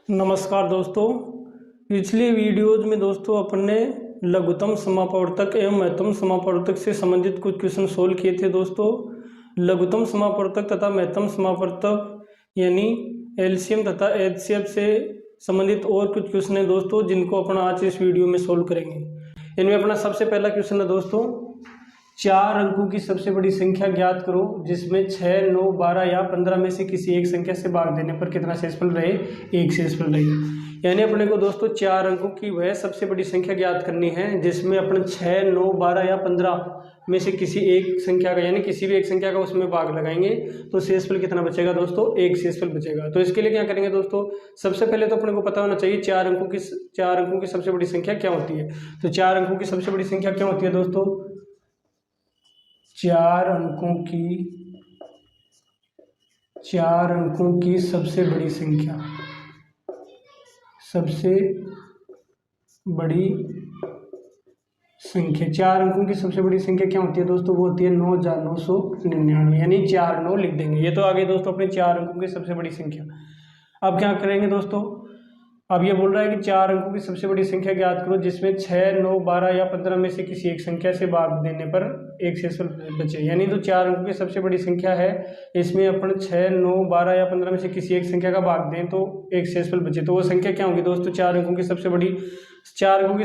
नमस्कार दोस्तों। पिछले वीडियोज में दोस्तों अपन ने लघुत्तम समापवर्तक एवं महत्तम समापवर्तक से संबंधित कुछ क्वेश्चन सोल्व किए थे दोस्तों। लघुत्तम समापवर्तक तथा महत्तम समापवर्तक यानी एलसीएम तथा एचसीएफ से संबंधित और कुछ क्वेश्चन है दोस्तों, जिनको अपन आज इस वीडियो में सोल्व करेंगे। इनमें अपना सबसे पहला क्वेश्चन है दोस्तों, 4 अंकों की सबसे बड़ी संख्या ज्ञात करो जिसमें 6, 9, 12 या 15 में से किसी एक संख्या से भाग देने पर कितना शेषफल रहे, एक शेषफल रहे। यानी अपने को दोस्तों 4 अंकों की वह सबसे बड़ी संख्या ज्ञात करनी है जिसमें अपन 6, 9, 12 या 15 में से किसी एक संख्या का यानी किसी भी एक संख्या का उसमें भाग लगाएंगे तो शेषफल कितना बचेगा दोस्तों, एक शेषफल बचेगा। तो इसके लिए क्या करेंगे दोस्तों, सबसे पहले तो अपने को पता होना चाहिए 4 अंकों की सबसे बड़ी संख्या क्या होती है। तो 4 अंकों की सबसे बड़ी संख्या क्या होती है दोस्तों, 4 अंकों की सबसे बड़ी संख्या, सबसे बड़ी संख्या 4 अंकों की सबसे बड़ी संख्या क्या होती है दोस्तों, वो होती है 9,999 यानी 4 9 लिख देंगे। ये तो आ गई दोस्तों अपने 4 अंकों की सबसे बड़ी संख्या। अब क्या करेंगे दोस्तों, अब ये बोल रहा है कि 4 अंकों की सबसे बड़ी संख्या ज्ञात करो जिसमें 6, 9, 12 या 15 में से किसी एक संख्या से भाग देने पर एक शेषफल बचे। यानी तो 4 अंकों की सबसे बड़ी संख्या है, इसमें अपन 6, 9, 12 या 15 में से किसी एक संख्या का भाग दें तो एक शेषफल बचे। तो वो संख्या क्या होगी दोस्तों, 4 अंकों की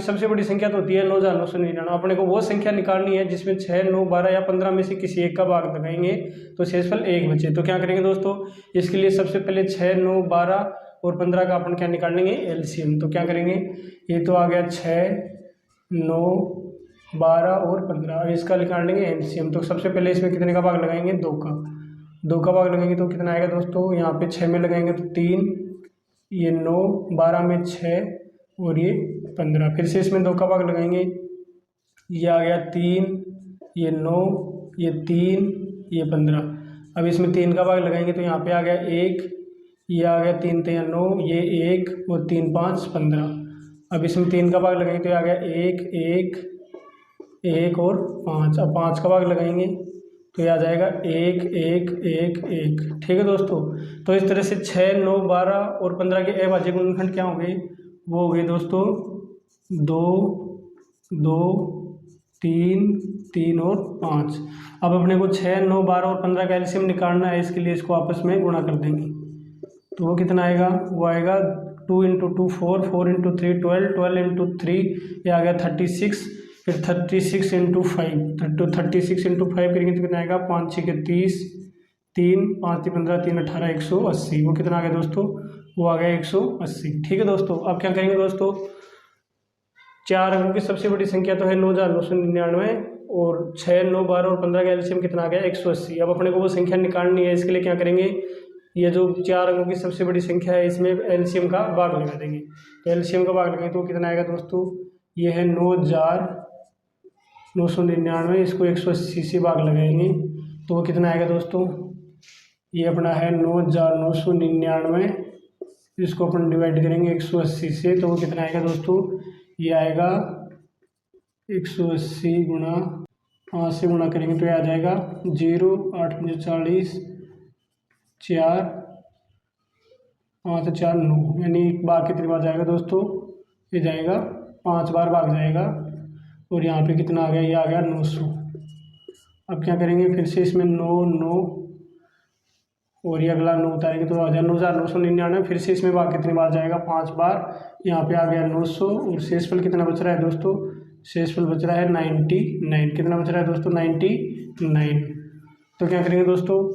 सबसे बड़ी संख्या तो होती है 9,999। अपने को वो संख्या निकालनी है जिसमें 6, 9, 12 या 15 में से किसी एक का भाग लगाएंगे तो शेषफल एक बचे। तो क्या करेंगे दोस्तों, इसके लिए सबसे पहले 6, 9, 12 और 15 का अपन क्या निकाल लेंगे, एलसीएम। तो क्या करेंगे, ये तो आ गया 6, 9, 12 और 15। अब इसका निकाल लेंगे एलसीएम। तो सबसे पहले इसमें कितने का भाग लगाएंगे, 2 का भाग लगाएंगे तो कितना आएगा दोस्तों, यहाँ पे 6 में लगाएंगे तो 3, ये 9, 12 में 6 और ये 15। फिर से इसमें 2 का भाग लगाएंगे, ये आ गया 3, ये 9, ये 3, ये 15। अब इसमें 3 का भाग लगाएंगे तो यहाँ पे आ गया 1, ये आ गया 3 3 9, ये 1 और 3 5 15। अब इसमें 3 का भाग लगाएंगे तो ये आ गया 1 1 1 और 5। अब 5 का भाग लगाएंगे तो ये आ जाएगा 1 1 1 1। ठीक है दोस्तों, तो इस तरह से 6, 9, 12 और 15 के अभाज्य गुणनखंड क्या हो गए, वो हो गए दोस्तों 2 2 3 3 और 5। अब अपने को 6, 9, 12 और 15 का एलसीएम निकालना है, इसके लिए इसको आपस में गुणा कर देंगे तो वो कितना आएगा, वो आएगा 2 × 2 4, 4 × 3 12, 12 × 3 ये आ गया 36, फिर 36 × 5 36 × 5 करेंगे तो कितना आएगा, 5 6 के 30, 3 5 3 15 3 18 180। वो कितना आ गया दोस्तों, वो आ गया 180। ठीक है दोस्तों, अब क्या करेंगे दोस्तों, 4 अंकों की सबसे बड़ी संख्या तो है 9,999 और 6, 9, 12 और 15 का एलसीएम कितना आ गया, 180। अब अपने को वो संख्या निकालनी है, इसके लिए क्या करेंगे, ये जो 4 अंकों की सबसे बड़ी संख्या है इसमें एलसीएम का भाग लगा देंगे। तो एलसीएम का भाग लगाएंगे तो कितना आएगा दोस्तों, ये है 9,999, इसको 180 से भाग लगाएंगे तो वो कितना आएगा दोस्तों, ये अपना है 9,999, इसको अपन डिवाइड करेंगे 180 से तो वो कितना आएगा दोस्तों, ये आएगा 180 गुणा 5 से गुणा करेंगे तो ये आ जाएगा 0 8 5 40 4 5 4 9, यानी एक बार कितनी बार जाएगा दोस्तों, ये जाएगा 5 बार भाग जाएगा और यहाँ पे कितना आ गया, ये आ गया 900। अब क्या करेंगे, फिर से इसमें 9 9 और ये अगला 9 उतारेंगे तो आ जाएगा 9,999। फिर से इसमें भाग कितनी बार जाएगा, 5 बार, यहाँ पे आ गया 900 और शेषफल कितना बच रहा है दोस्तों, शेषफल बच रहा है 99। कितना बच रहा है दोस्तों, 99। तो क्या करेंगे दोस्तों,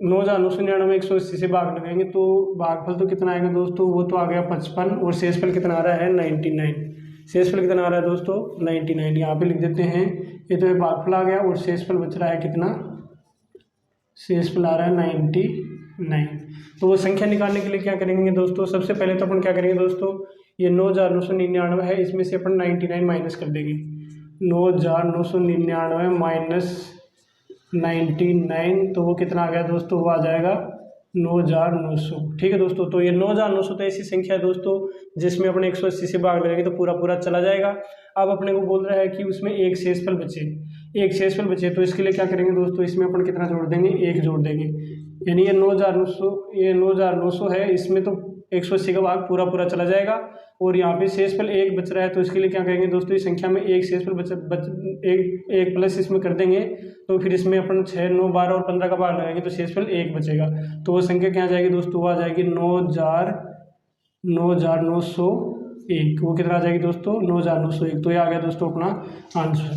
9,999 180 से भाग लगाएंगे तो भागफल तो कितना आएगा दोस्तों, वो तो आ गया 55 और शेषफल कितना आ रहा है 99। शेषफल कितना आ रहा है दोस्तों, 99। यहाँ पे लिख देते हैं, ये तो है भागफल आ गया और शेषफल बच रहा है कितना, शेषफल आ रहा है 99। तो वो संख्या निकालने के लिए क्या करेंगे दोस्तों, सबसे पहले तो अपन क्या करेंगे दोस्तों, ये 9,999 है, इसमें से अपन 99 माइनस कर देंगे। 9,999 माइनस 99 तो वो कितना आ गया दोस्तों, वो आ जाएगा 9,900। ठीक है दोस्तों, तो ये 9,900 तो ऐसी संख्या है दोस्तों जिसमें अपने 180 से भाग लगाएंगे तो पूरा पूरा चला जाएगा। अब अपने को बोल रहा है कि उसमें एक शेषफल बचे, तो इसके लिए क्या करेंगे दोस्तों, इसमें अपन कितना जोड़ देंगे, 1 जोड़ देंगे। यानी ये 9,900 है, इसमें तो 180 का भाग पूरा पूरा चला जाएगा और यहाँ पे शेषफल 1 बच रहा है, तो इसके लिए क्या करेंगे दोस्तों, इस संख्या में एक शेषफल एक प्लस इसमें कर देंगे, तो फिर इसमें अपन 6, 9, 12 और 15 का भाग लगाएंगे तो शेषफल 1 बचेगा। तो वो संख्या क्या आ जाएगी दोस्तों, वो आ जाएगी 9,901। वो कितना आ जाएगी दोस्तों, 9,901। तो ये आ गया दोस्तों अपना आंसर।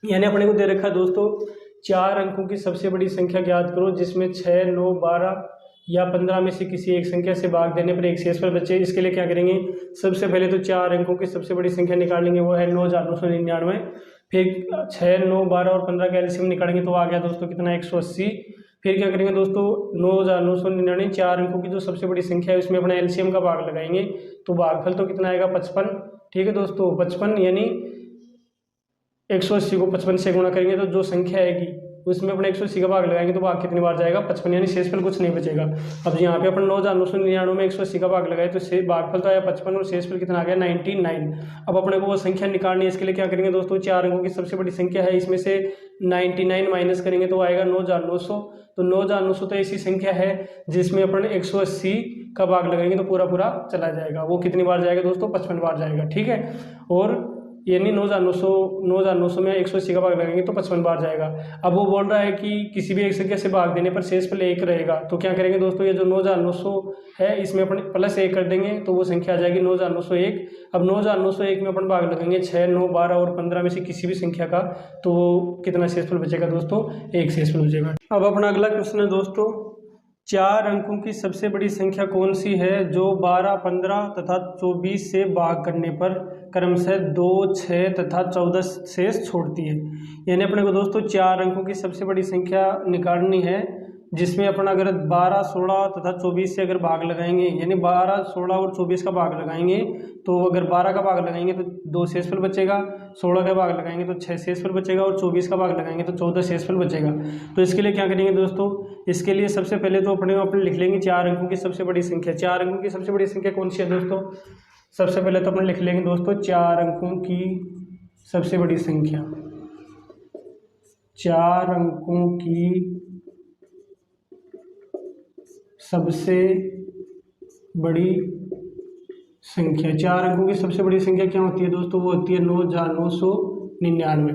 यानी अपने को दे रखा है दोस्तों 4 अंकों की सबसे बड़ी संख्या ज्ञात करो जिसमें 6, 9, 12 या 15 में से किसी एक संख्या से भाग देने पर एक शेषफल बचे। इसके लिए क्या करेंगे, सबसे पहले तो 4 अंकों की सबसे बड़ी संख्या निकालेंगे, वो है 9,999। फिर 6, 9, 12 और 15 का एलसीएम निकालेंगे तो आ गया दोस्तों कितना, 180। फिर क्या करेंगे दोस्तों, 9,999 4 अंकों की जो सबसे बड़ी संख्या है उसमें अपना एलसीएम का भाग लगाएंगे, तो भागफल तो कितना आएगा, 55। ठीक है दोस्तों, 55 यानी 180 को 55 से गुणा करेंगे तो जो संख्या आएगी उसमें अपने 180 का भाग लगाएंगे तो भाग कितनी बार जाएगा, 55, यानी शेषफल कुछ नहीं बचेगा। अब यहाँ पे अपन 9,999 में 180 का भाग लगाए तो भागफल तो आया 55 और शेषफल कितना आ गया, 99। अब अपने को वो संख्या निकालनी है, इसके लिए क्या करेंगे दोस्तों, 4 अंकों की सबसे बड़ी संख्या है, इसमें से 99 माइनस करेंगे तो आएगा 9,900। तो 9,900 तो ऐसी संख्या है जिसमें अपन 180 का भाग लगाएंगे तो पूरा पूरा चला जाएगा। वो कितनी बार जाएगा दोस्तों, 55 बार जाएगा। ठीक है, और यानी 9,900 में 180 का भाग लगाएंगे तो 55 बार जाएगा। अब वो बोल रहा है कि किसी भी एक संख्या से भाग देने पर शेषफल 1 रहेगा, तो क्या करेंगे दोस्तों, ये जो 9,900 है इसमें अपन प्लस 1 कर देंगे तो वो संख्या आ जाएगी 9,901। अब 9,901 में अपन भाग लगाएंगे 6, 9, 12 और 15 में से किसी भी संख्या का, तो कितना शेषफल बचेगा दोस्तों, 1 शेषफल बचेगा। अब अपना अगला क्वेश्चन है दोस्तों, 4 अंकों की सबसे बड़ी संख्या कौन सी है जो 12, 15 तथा 24 से भाग करने पर क्रमशः 2, 6 तथा 14 शेष छोड़ती है। यानी अपने को दोस्तों 4 अंकों की सबसे बड़ी संख्या निकालनी है जिसमें अपन अगर 12, 16 तथा 24 से अगर भाग लगाएंगे, यानी 12, 16 और 24 का भाग लगाएंगे तो अगर 12 का भाग लगाएंगे तो 2 शेषफल बचेगा, 16 का भाग लगाएंगे तो 6 शेषफल बचेगा और 24 का भाग लगाएंगे तो 14 शेषफल बचेगा। तो इसके लिए क्या करेंगे दोस्तों, इसके लिए सबसे पहले तो अपने लिख लेंगे 4 अंकों की सबसे बड़ी संख्या। 4 अंकों की सबसे बड़ी संख्या कौन सी है दोस्तों, सबसे पहले तो अपन लिख लेंगे दोस्तों 4 अंकों की सबसे बड़ी संख्या। 4 अंकों की सबसे बड़ी संख्या, 4 अंकों की सबसे बड़ी संख्या क्या होती है दोस्तों, वो होती है 9,999।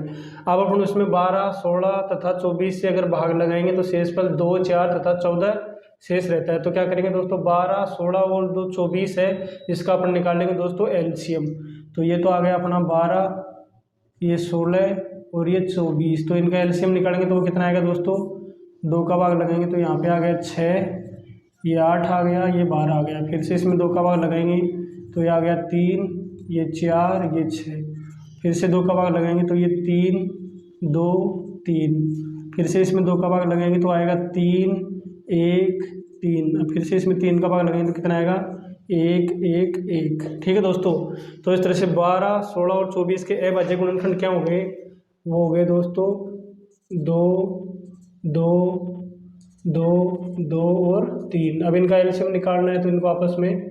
अब अपन उसमें 12, 16 तथा 24 से अगर भाग लगाएंगे तो शेषफल 2, 4 तथा 14 शेष रहता है। तो क्या करेंगे दोस्तों, 12, 16 और 2, 24 है, इसका अपन निकालेंगे दोस्तों एलसीएम। तो ये तो आ गया अपना 12, ये 16 और ये 24, तो इनका एलसीएम निकालेंगे तो वो कितना आएगा दोस्तों, 2 का भाग लगाएंगे तो यहाँ पे आ गया 6, ये 8 आ गया, ये 12 आ गया। फिर से इसमें 2 का भाग लगाएंगे तो ये आ गया 3, ये 4, ये 6। फिर से 2 का भाग लगाएंगे तो ये 3, 2, 3। फिर से इसमें 2 का भाग लगाएंगे तो आएगा 3, 1, 3। अब फिर से इसमें 3 का भाग लगाएंगे तो कितना आएगा, 1, 1, 1। ठीक है दोस्तों, तो इस तरह से 12, 16 और 24 के अभाज्य गुणनखंड क्या हो गए, वो हो गए दोस्तों 2, 2, 2, 2 और 3। अब इनका एलसीएम निकालना है तो इनको आपस में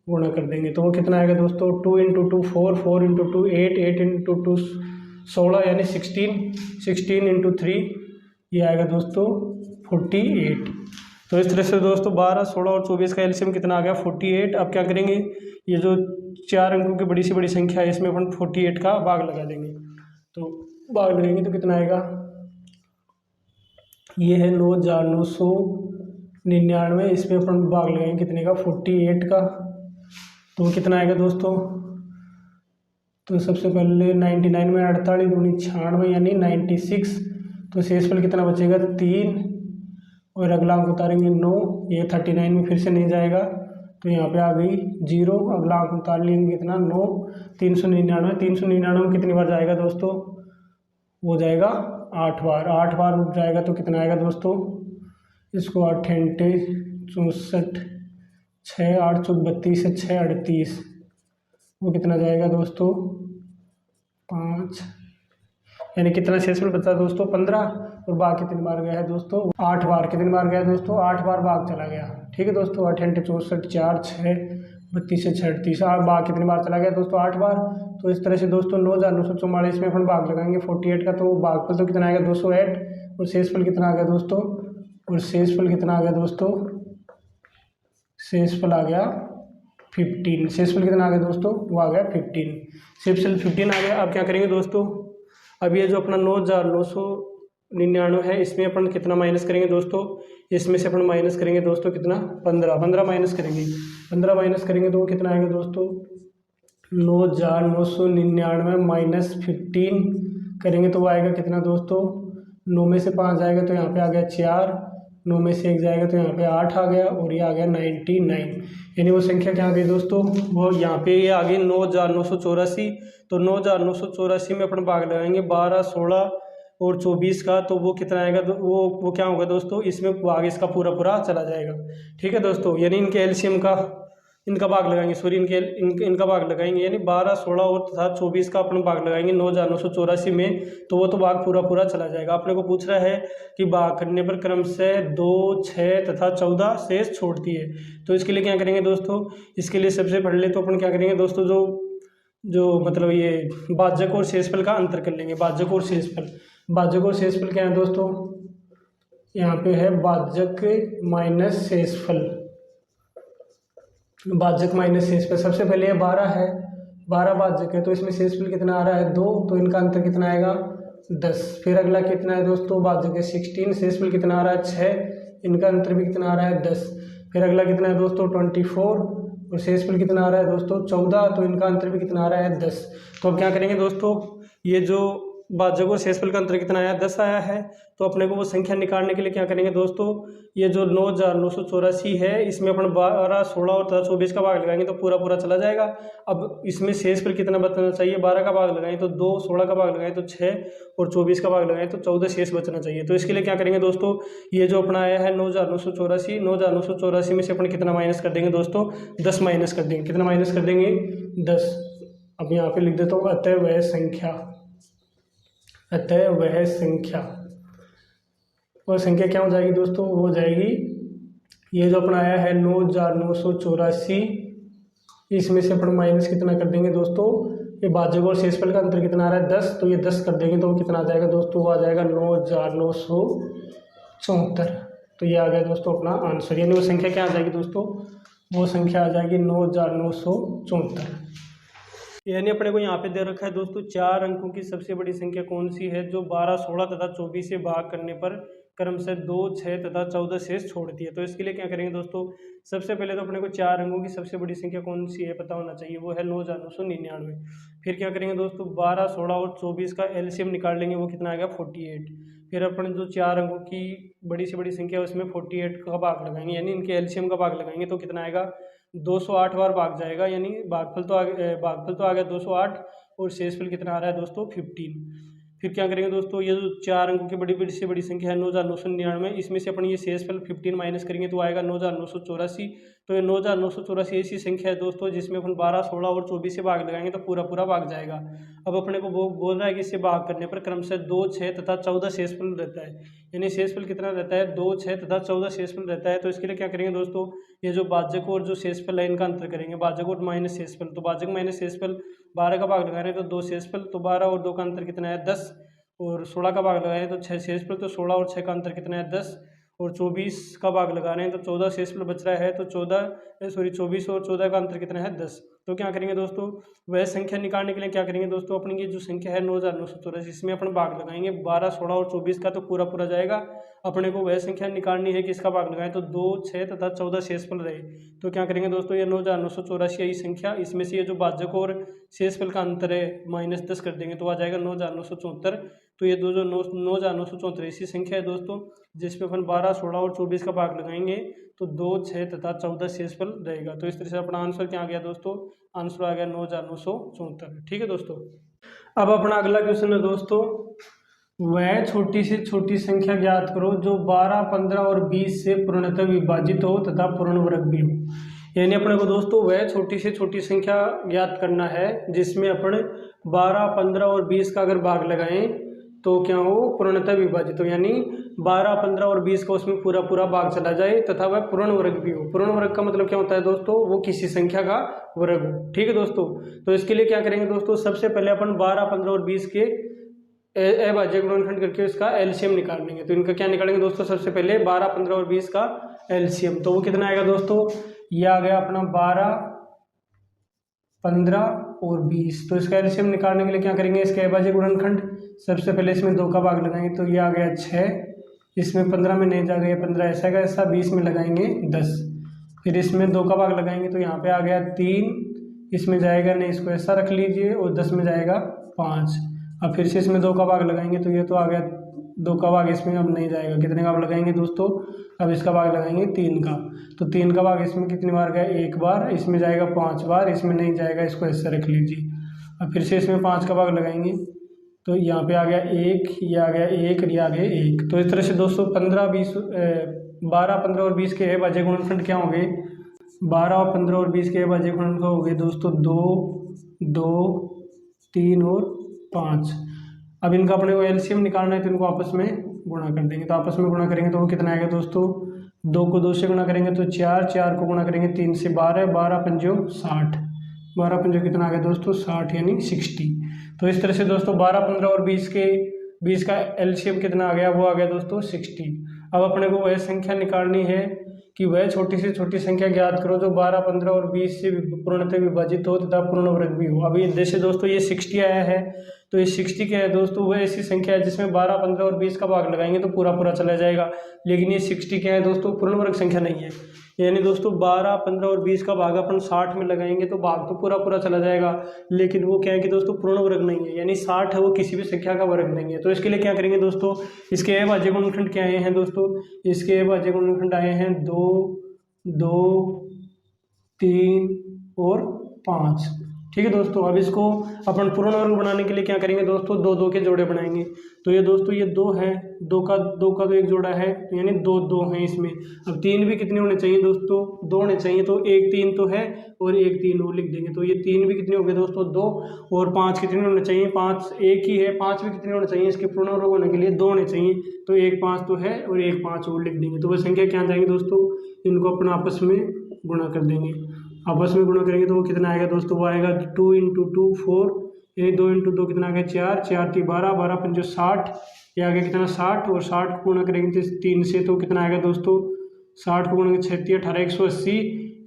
गुणा कर देंगे तो वो कितना आएगा दोस्तों, 2 × 2 4, 4 × 2 8, 8 × 2 16 यानी 16, 16 × 3 ये आएगा दोस्तों 48। तो इस तरह से दोस्तों 12, 16 और 24 का एलसीएम कितना आ गया, 48। अब क्या करेंगे, ये जो 4 अंकों की बड़ी से बड़ी संख्या है इसमें अपन 48 का भाग लगा देंगे। तो भाग लगाएंगे तो कितना आएगा, ये है 9,999, इसमें अपन भाग लगाएंगे कितने का, 48 का। तो कितना आएगा दोस्तों, तो सबसे पहले 99 में 48 दूनी 96 यानी 96। तो शेषफल कितना बचेगा, 3 और अगला अंक उतारेंगे 9, ये 39 में फिर से नहीं जाएगा तो यहाँ पे आ गई 0। अगला अंक उतार लेंगे कितना, 9, 399। 399 में कितनी बार जाएगा दोस्तों, वो जाएगा 8 बार। 8 बार जाएगा तो कितना आएगा दोस्तों, इसको 8 × 64, 6, 8 × 32 है 6, 38। वो कितना जाएगा दोस्तों, 5, यानी कितना शेषफल बचा दोस्तों, 15। और भाग कितनी बार गया है दोस्तों, 8 बार। कितनी बार गया दोस्तों, 8 बार भाग चला गया। ठीक है दोस्तों, 8 × 64, 4, 6, 32 से 6, 38। भाग कितनी बार चला गया दोस्तों, 8 बार। तो इस तरह से दोस्तों 9,944 में अपन भाग लगाएंगे 48 का, तो भागफल तो कितना आएगा 208। और शेषफल कितना आ गया दोस्तों, और शेषफल कितना आ गया दोस्तों, शेषफल आ गया 15। शेषफल कितना आ गया दोस्तों, वो आ गया 15। शेषफल 15 आ गया। अब क्या करेंगे दोस्तों, अब ये जो अपना 9,999 है, इसमें अपन कितना माइनस करेंगे दोस्तों, इसमें से अपन माइनस करेंगे दोस्तों कितना, 15 माइनस करेंगे। 15 माइनस करेंगे तो वो कितना आएगा दोस्तों, 9,999 माइनस 15 करेंगे तो वो आएगा कितना दोस्तों, 9 में से 5 जाएगा तो यहाँ पे आ गया 4, 9 में से 1 जाएगा तो यहाँ पे 8 आ गया, और ये आ गया 99। यानी वो संख्या क्या आ गई दोस्तों, वो यहाँ पे ये आ गई 9,984। तो 9,984 में अपन भाग लगाएंगे 12, 16 और 24 का, तो वो कितना आएगा, तो वो क्या होगा दोस्तों, इसमें भाग इसका पूरा पूरा चला जाएगा। ठीक है दोस्तों, यानी इनके एलसीएम का इनका भाग लगाएंगे, सॉरी इनका भाग लगाएंगे, यानी 12, 16 और तथा 24 का अपन भाग लगाएंगे 9,984 में, तो वो तो भाग पूरा पूरा चला जाएगा। अपने को पूछ रहा है कि भाग करने पर क्रम से 2, 6 तथा 14 शेष छोड़ती है। तो इसके लिए क्या करेंगे दोस्तों, इसके लिए सबसे पहले तो अपन क्या करेंगे दोस्तों, जो मतलब ये भाजक और शेषफल का अंतर कर लेंगे। भाजक और शेषफल क्या है दोस्तों, यहाँ पे है भाजक माइनस शेषफल। भाजक माइनस शेषफल, सबसे पहले ये 12 है, 12 भाजक है, तो इसमें शेषफल कितना आ रहा है 2, तो इनका अंतर कितना आएगा 10। फिर अगला कितना है दोस्तों, भाजक है 16, शेषफल कितना आ रहा है 6, इनका अंतर भी कितना आ रहा है 10। फिर अगला कितना है दोस्तों 24, और शेषफल कितना आ रहा है दोस्तों 14, तो इनका अंतर भी कितना आ रहा है 10। तो अब क्या करेंगे दोस्तों, ये जो भाजक और शेषफल का अंतर कितना आया, 10 आया है, तो अपने को वो संख्या निकालने के लिए क्या करेंगे दोस्तों, ये जो 9,984 है, इसमें अपन 12, 16 और 24 का भाग लगाएंगे तो पूरा पूरा चला जाएगा। अब इसमें शेषफल कितना बचना चाहिए, 12 का भाग लगाएं तो 2, 16 का भाग लगाएं तो 6 और 24 का भाग लगाएं तो 14 शेष बचना चाहिए। तो इसके लिए क्या करेंगे दोस्तों, ये जो अपना आया है 9,984 में से अपन कितना माइनस कर देंगे दोस्तों, 10 माइनस कर देंगे। कितना माइनस कर देंगे, 10। अब यहाँ पे लिख देता हूँ अतः वह संख्या, वो संख्या क्या हो जाएगी दोस्तों, वो हो जाएगी, ये जो अपना आया है 9,984, इसमें से अपन माइनस कितना कर देंगे दोस्तों, ये भाजक और शेषफल का अंतर कितना आ रहा है 10, तो ये 10 कर देंगे तो वो कितना आ जाएगा दोस्तों, वो आ जाएगा 9,974। तो ये आ गया दोस्तों अपना आंसर, यानी वो संख्या क्या आ जाएगी दोस्तों, वो संख्या आ जाएगी 9,974। यानी अपने को यहाँ पे दे रखा है दोस्तों 4 अंकों की सबसे बड़ी संख्या कौन सी है जो 12, 16 तथा 24 से भाग करने पर क्रम से 2, 6 तथा 14 शेष छोड़ती है। तो इसके लिए क्या करेंगे दोस्तों, सबसे पहले तो अपने को 4 अंकों की सबसे बड़ी संख्या कौन सी है पता होना चाहिए, वो है 9,999। फिर क्या करेंगे दोस्तों, 12, 16 और 24 का एलसीएम निकाल लेंगे, वो कितना आएगा 48। फिर अपन जो 4 अंकों की बड़ी से बड़ी संख्या है उसमें 48 का भाग लगाएंगे, यानी इनके एलसीएम का भाग लगाएंगे तो कितना आएगा, 208 बार भाग जाएगा, यानी भागफल तो आ गया 208, और शेषफल कितना आ रहा है दोस्तों 15। फिर क्या करेंगे दोस्तों, ये जो 4 अंकों की बड़ी से बड़ी संख्या है 9,999, इसमें से अपन ये शेषफल 15 माइनस करेंगे तो आएगा 9,984। तो ये 9,984 ऐसी संख्या है दोस्तों जिसमें अपन 12, 16 और 24 से भाग लगाएंगे तो पूरा पूरा भाग जाएगा। अब अपने को वो बोल रहा है कि इससे भाग करने पर क्रम से 2, 6 तथा 14 शेषफल रहता है, यानी शेषफल कितना रहता है 2, 6 तथा 14 शेषफल रहता है। तो इसके लिए क्या करेंगे दोस्तों, ये जो भाजक और जो शेषफल है इनका अंतर करेंगे, भाजक और माइनस शेषफल। तो भाजक माइनस शेषफल, 12 का भाग लगा रहे हैं तो 2 शेषफल, तो 12 और 2 का अंतर कितना है 10, और 16 का भाग लगा रहे हैं तो 6 शेषफल, तो 16 और 6 का अंतर कितना है 10, और 24 का भाग लगा रहे हैं तो 14 शेषफल बच रहा है तो 24 और 14 का अंतर कितना है 10। तो क्या करेंगे दोस्तों, वह संख्या निकालने के लिए क्या करेंगे दोस्तों, अपनी ये जो संख्या है 9,984 इसमें अपन भाग लगाएंगे 12, 16 और 24 का, तो पूरा पूरा जाएगा। अपने को वह संख्या निकालनी है कि इसका भाग लगाएं तो 2, 6 तथा 14 शेषफल रहे। तो क्या करेंगे दोस्तों, ये 9,984 यही संख्या, इसमें से ये जो भाजक और शेषफल का अंतर है -10 कर देंगे तो आ जाएगा 9,974। तो ये दो जो 9,974 ऐसी संख्या है दोस्तों जिसमें अपन 12, 16 और 24 का भाग लगाएंगे तो 2, 6 तथा 14 शेषफल रहेगा। तो इस तरह से अपना आंसर क्या आ गया दोस्तों, आंसर आ गया 9,974। ठीक है दोस्तों। अब अपना अगला क्वेश्चन है दोस्तों, वह छोटी से छोटी संख्या ज्ञात करो जो 12, 15 और 20 से पूर्णतः विभाजित हो तथा पूर्ण वर्ग भी हो। यानी अपने को दोस्तों वह छोटी से छोटी संख्या ज्ञात करना है जिसमें अपन 12, 15 और 20 का अगर भाग लगाएं तो क्या हो, पूर्णतः विभाजित हो, यानी 12, 15 और 20 का उसमें पूरा पूरा भाग चला जाए तथा वह पूर्ण वर्ग भी हो। पूर्ण वर्ग का मतलब क्या होता है दोस्तों, वो किसी संख्या का वर्ग हो। ठीक है दोस्तों। तो इसके लिए क्या करेंगे दोस्तों, सबसे पहले अपन 12, 15 और 20 के अभाज्य गुणनखंड करके उसका एलसीएम निकाल लेंगे। तो इनका क्या निकालेंगे दोस्तों, सबसे पहले 12, 15 और 20 का एलसीएम। तो वो कितना आएगा दोस्तों, ये आ गया अपना 12, 15 और 20। तो इसका एलसीएम निकालने के लिए क्या करेंगे, इसका अभाज्य गुणनखंड सबसे पहले इसमें 2 का भाग लगाएंगे तो ये आ गया 6, इसमें 15 में नहीं जाएगा, 15 ऐसा का ऐसा, 20 में लगाएंगे 10, फिर इसमें 2 का भाग लगाएंगे तो यहाँ पे आ गया 3, इसमें जाएगा नहीं, इसको ऐसा रख लीजिए, और 10 में जाएगा 5। अब फिर से इसमें 2 का भाग लगाएंगे तो ये तो आ गया 2 का भाग, इसमें अब नहीं जाएगा, कितने का भाग लगाएंगे दोस्तों, अब इसका भाग लगाएंगे 3 का, तो 3 का भाग इसमें कितनी बार गया, 1 बार, इसमें जाएगा 5 बार, इसमें नहीं जाएगा, इसको ऐसे रख लीजिए। अब फिर से इसमें 5 का भाग लगाएंगे तो यहाँ पे आ गया 1, ये आ गया 1, ये आ गया 1। तो इस तरह से दोस्तों 12, 15 और 20 के अभाज्य गुणनखंड क्या होंगे, 12 और 15 और 20 के अभाज्य गुणनखंड हो गए दोस्तों 2, 2, 3 और 5। अब इनका अपने को एलसीएम निकालना है तो इनको आपस में गुणा कर देंगे, तो आपस में गुणा करेंगे तो वो कितना आएगा दोस्तों, 2 को 2 से गुणा करेंगे तो 4, 4 को गुणा करेंगे 3 से 12, 12 पंजों 60, 12 पंजों कितना आ गया दोस्तों 60 यानी 60। तो इस तरह से दोस्तों 12, 15 और 20 का एलसीएम कितना आ गया, वो आ गया दोस्तों 60। अब अपने को वह संख्या निकालनी है कि वह छोटी से छोटी संख्या ज्ञात करो जो 12, 15 और 20 से पूर्णतः विभाजित हो तथा पूर्ण वर्ग भी हो। अभी जैसे दोस्तों ये 60 आया है, तो ये 60 क्या है दोस्तों, वह ऐसी संख्या है जिसमें 12, 15 और 20 का भाग लगाएंगे तो पूरा पूरा चला जाएगा, लेकिन ये 60 क्या है दोस्तों, पूर्ण वर्ग संख्या नहीं है। यानी दोस्तों 12, 15 और 20 का भाग अपन 60 में लगाएंगे तो भाग तो पूरा पूरा चला जाएगा, लेकिन वो क्या है कि दोस्तों पूर्ण वर्ग नहीं है, यानी 60 है वो किसी भी संख्या का वर्ग नहीं है। तो इसके लिए क्या करेंगे दोस्तों, इसके अभाज्य गुणनखंड क्या आए हैं दोस्तों, इसके अभाज्य गुणनखंड आए हैं 2, 2, 3 और 5। ठीक है दोस्तों, अब इसको अपन पूर्ण वर्ग बनाने के लिए क्या करेंगे दोस्तों, 2, 2 के जोड़े बनाएंगे। तो ये दोस्तों ये 2 है, 2 का तो एक जोड़ा है, यानी 2, 2 हैं इसमें। अब 3 भी कितने होने चाहिए दोस्तों, 2 होने चाहिए, तो 1 3 तो है और 1 3 और लिख देंगे, तो ये 3 भी कितने हो गए दोस्तों 2, और 5 कितने होने चाहिए, 5 एक ही है, 5 भी कितने होने चाहिए, इसके पूर्ण वर्ग होने के लिए 2 होने चाहिए, तो 1 5 तो है और 1 5 और लिख देंगे। तो वह संख्या क्या जाएगी दोस्तों, इनको अपना आपस में गुणा कर देंगे, आपस में गुणा करेंगे तो वो कितना आएगा दोस्तों, वो आएगा 2 × 2 4, यानी 2 × 2 कितना आ गया 4, 4 × 3 12, 12 पंजो 60, ये आ गया कितना 60, और 60 को गुणा करेंगे 3 से तो कितना आएगा दोस्तों, 60 को गुणा 6 × 18 180,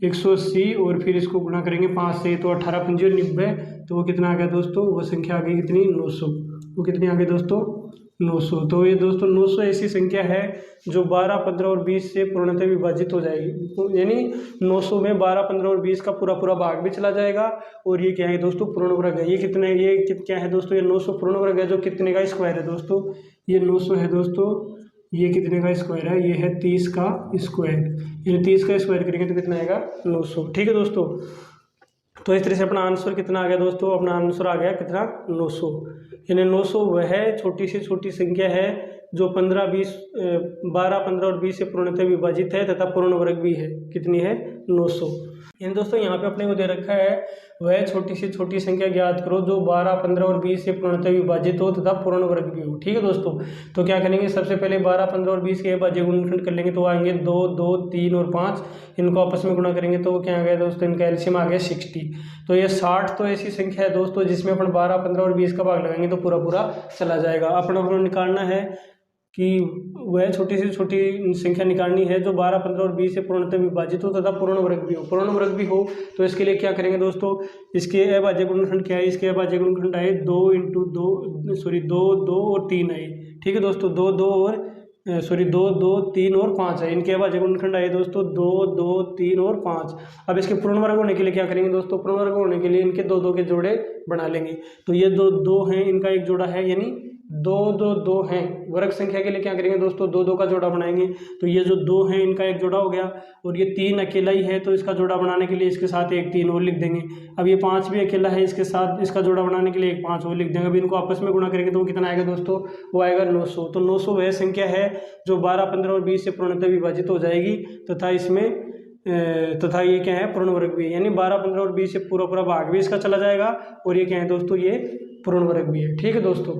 180, और फिर इसको गुणा करेंगे 5 से तो 18 पंजे 90, तो वो कितना आ गया दोस्तों, वो संख्या आ गई कितनी 900। वो कितनी आ गई दोस्तों 900। तो ये दोस्तों 900 ऐसी संख्या है जो 12, 15 और 20 से पूर्णतः विभाजित हो जाएगी, यानी 900 में 12, 15 और 20 का पूरा पूरा भाग भी चला जाएगा, और ये क्या है दोस्तों पूर्ण वर्ग है। ये क्या है दोस्तों, ये 900 पूर्ण वर्ग है, जो कितने का स्क्वायर है दोस्तों, ये 900 है दोस्तों, ये कितने का स्क्वायर है, ये है 30 का स्क्वायर, यानी 30 का स्क्वायर करेंगे तो कितना आएगा 900। ठीक है दोस्तों, तो इस तरह से अपना आंसर कितना आ गया दोस्तों, अपना आंसर आ गया कितना 900, यानी 900 वह छोटी से छोटी संख्या है जो 12, 15 और 20 से पूर्णतः विभाजित है तथा पूर्ण वर्ग भी है, कितनी है 900। इन दोस्तों यहाँ पे अपने को दे रखा है वह छोटी से छोटी संख्या ज्ञात करो जो 12, 15 और 20 से पूर्णतः विभाजित हो तथा पूर्ण वर्ग भी हो। ठीक है दोस्तों, तो क्या करेंगे, सबसे पहले 12, 15 और 20 के अभाज्य गुणनखंड कर लेंगे, तो आएंगे 2, 2, 3 और 5, इनको आपस में गुणा करेंगे तो वो क्या आ गया दोस्तों, इनका एलसीएम आ गया 60। तो ये 60 तो ऐसी संख्या है दोस्तों जिसमें अपन 12, 15 और 20 का भाग लगाएंगे तो पूरा पूरा चला जाएगा। अपना निकालना है कि वह छोटी से छोटी संख्या निकालनी है जो 12, 15 और 20 से पूर्णतः विभाजित हो तथा पूर्ण वर्ग भी हो। पूर्ण वर्ग भी हो तो इसके लिए क्या करेंगे दोस्तों, इसके अभाज्य गुणनखंड क्या है, इसके अभाज्य गुणनखंड आए 2 × 2 2 और 3 आए। ठीक है दोस्तों, 2 2 3 और 5 है, इनके अभाज्य गुणनखंड आए दोस्तों 2 2 3 और 5। अब इसके पूर्ण वर्ग होने के लिए क्या करेंगे दोस्तों, पूर्ण वर्ग होने के लिए इनके 2 2 के जोड़े बना लेंगे। तो ये 2 2 हैं, इनका एक जोड़ा है, यानी 2 2 2 हैं। वर्ग संख्या के लिए क्या करेंगे दोस्तों, 2 2 का जोड़ा बनाएंगे, तो ये जो 2 हैं इनका एक जोड़ा हो गया, और ये 3 अकेला ही है तो इसका जोड़ा बनाने के लिए इसके साथ एक 3 और लिख देंगे। अब ये 5 भी अकेला है, इसके साथ इसका जोड़ा बनाने के लिए एक 5 और लिख देंगे। अब इनको आपस में गुणा करेंगे तो वो कितना आएगा दोस्तों, वो आएगा 900। तो 900 वह संख्या है जो 12, 15 और 20 से पूर्णतः विभाजित हो जाएगी तथा ये क्या है पूर्ण वर्ग भी है, यानी 12, 15 और 20 से पूरा पूरा भाग भी इसका चला जाएगा, और ये क्या है दोस्तों, ये पूर्ण वर्ग भी है। ठीक है दोस्तों,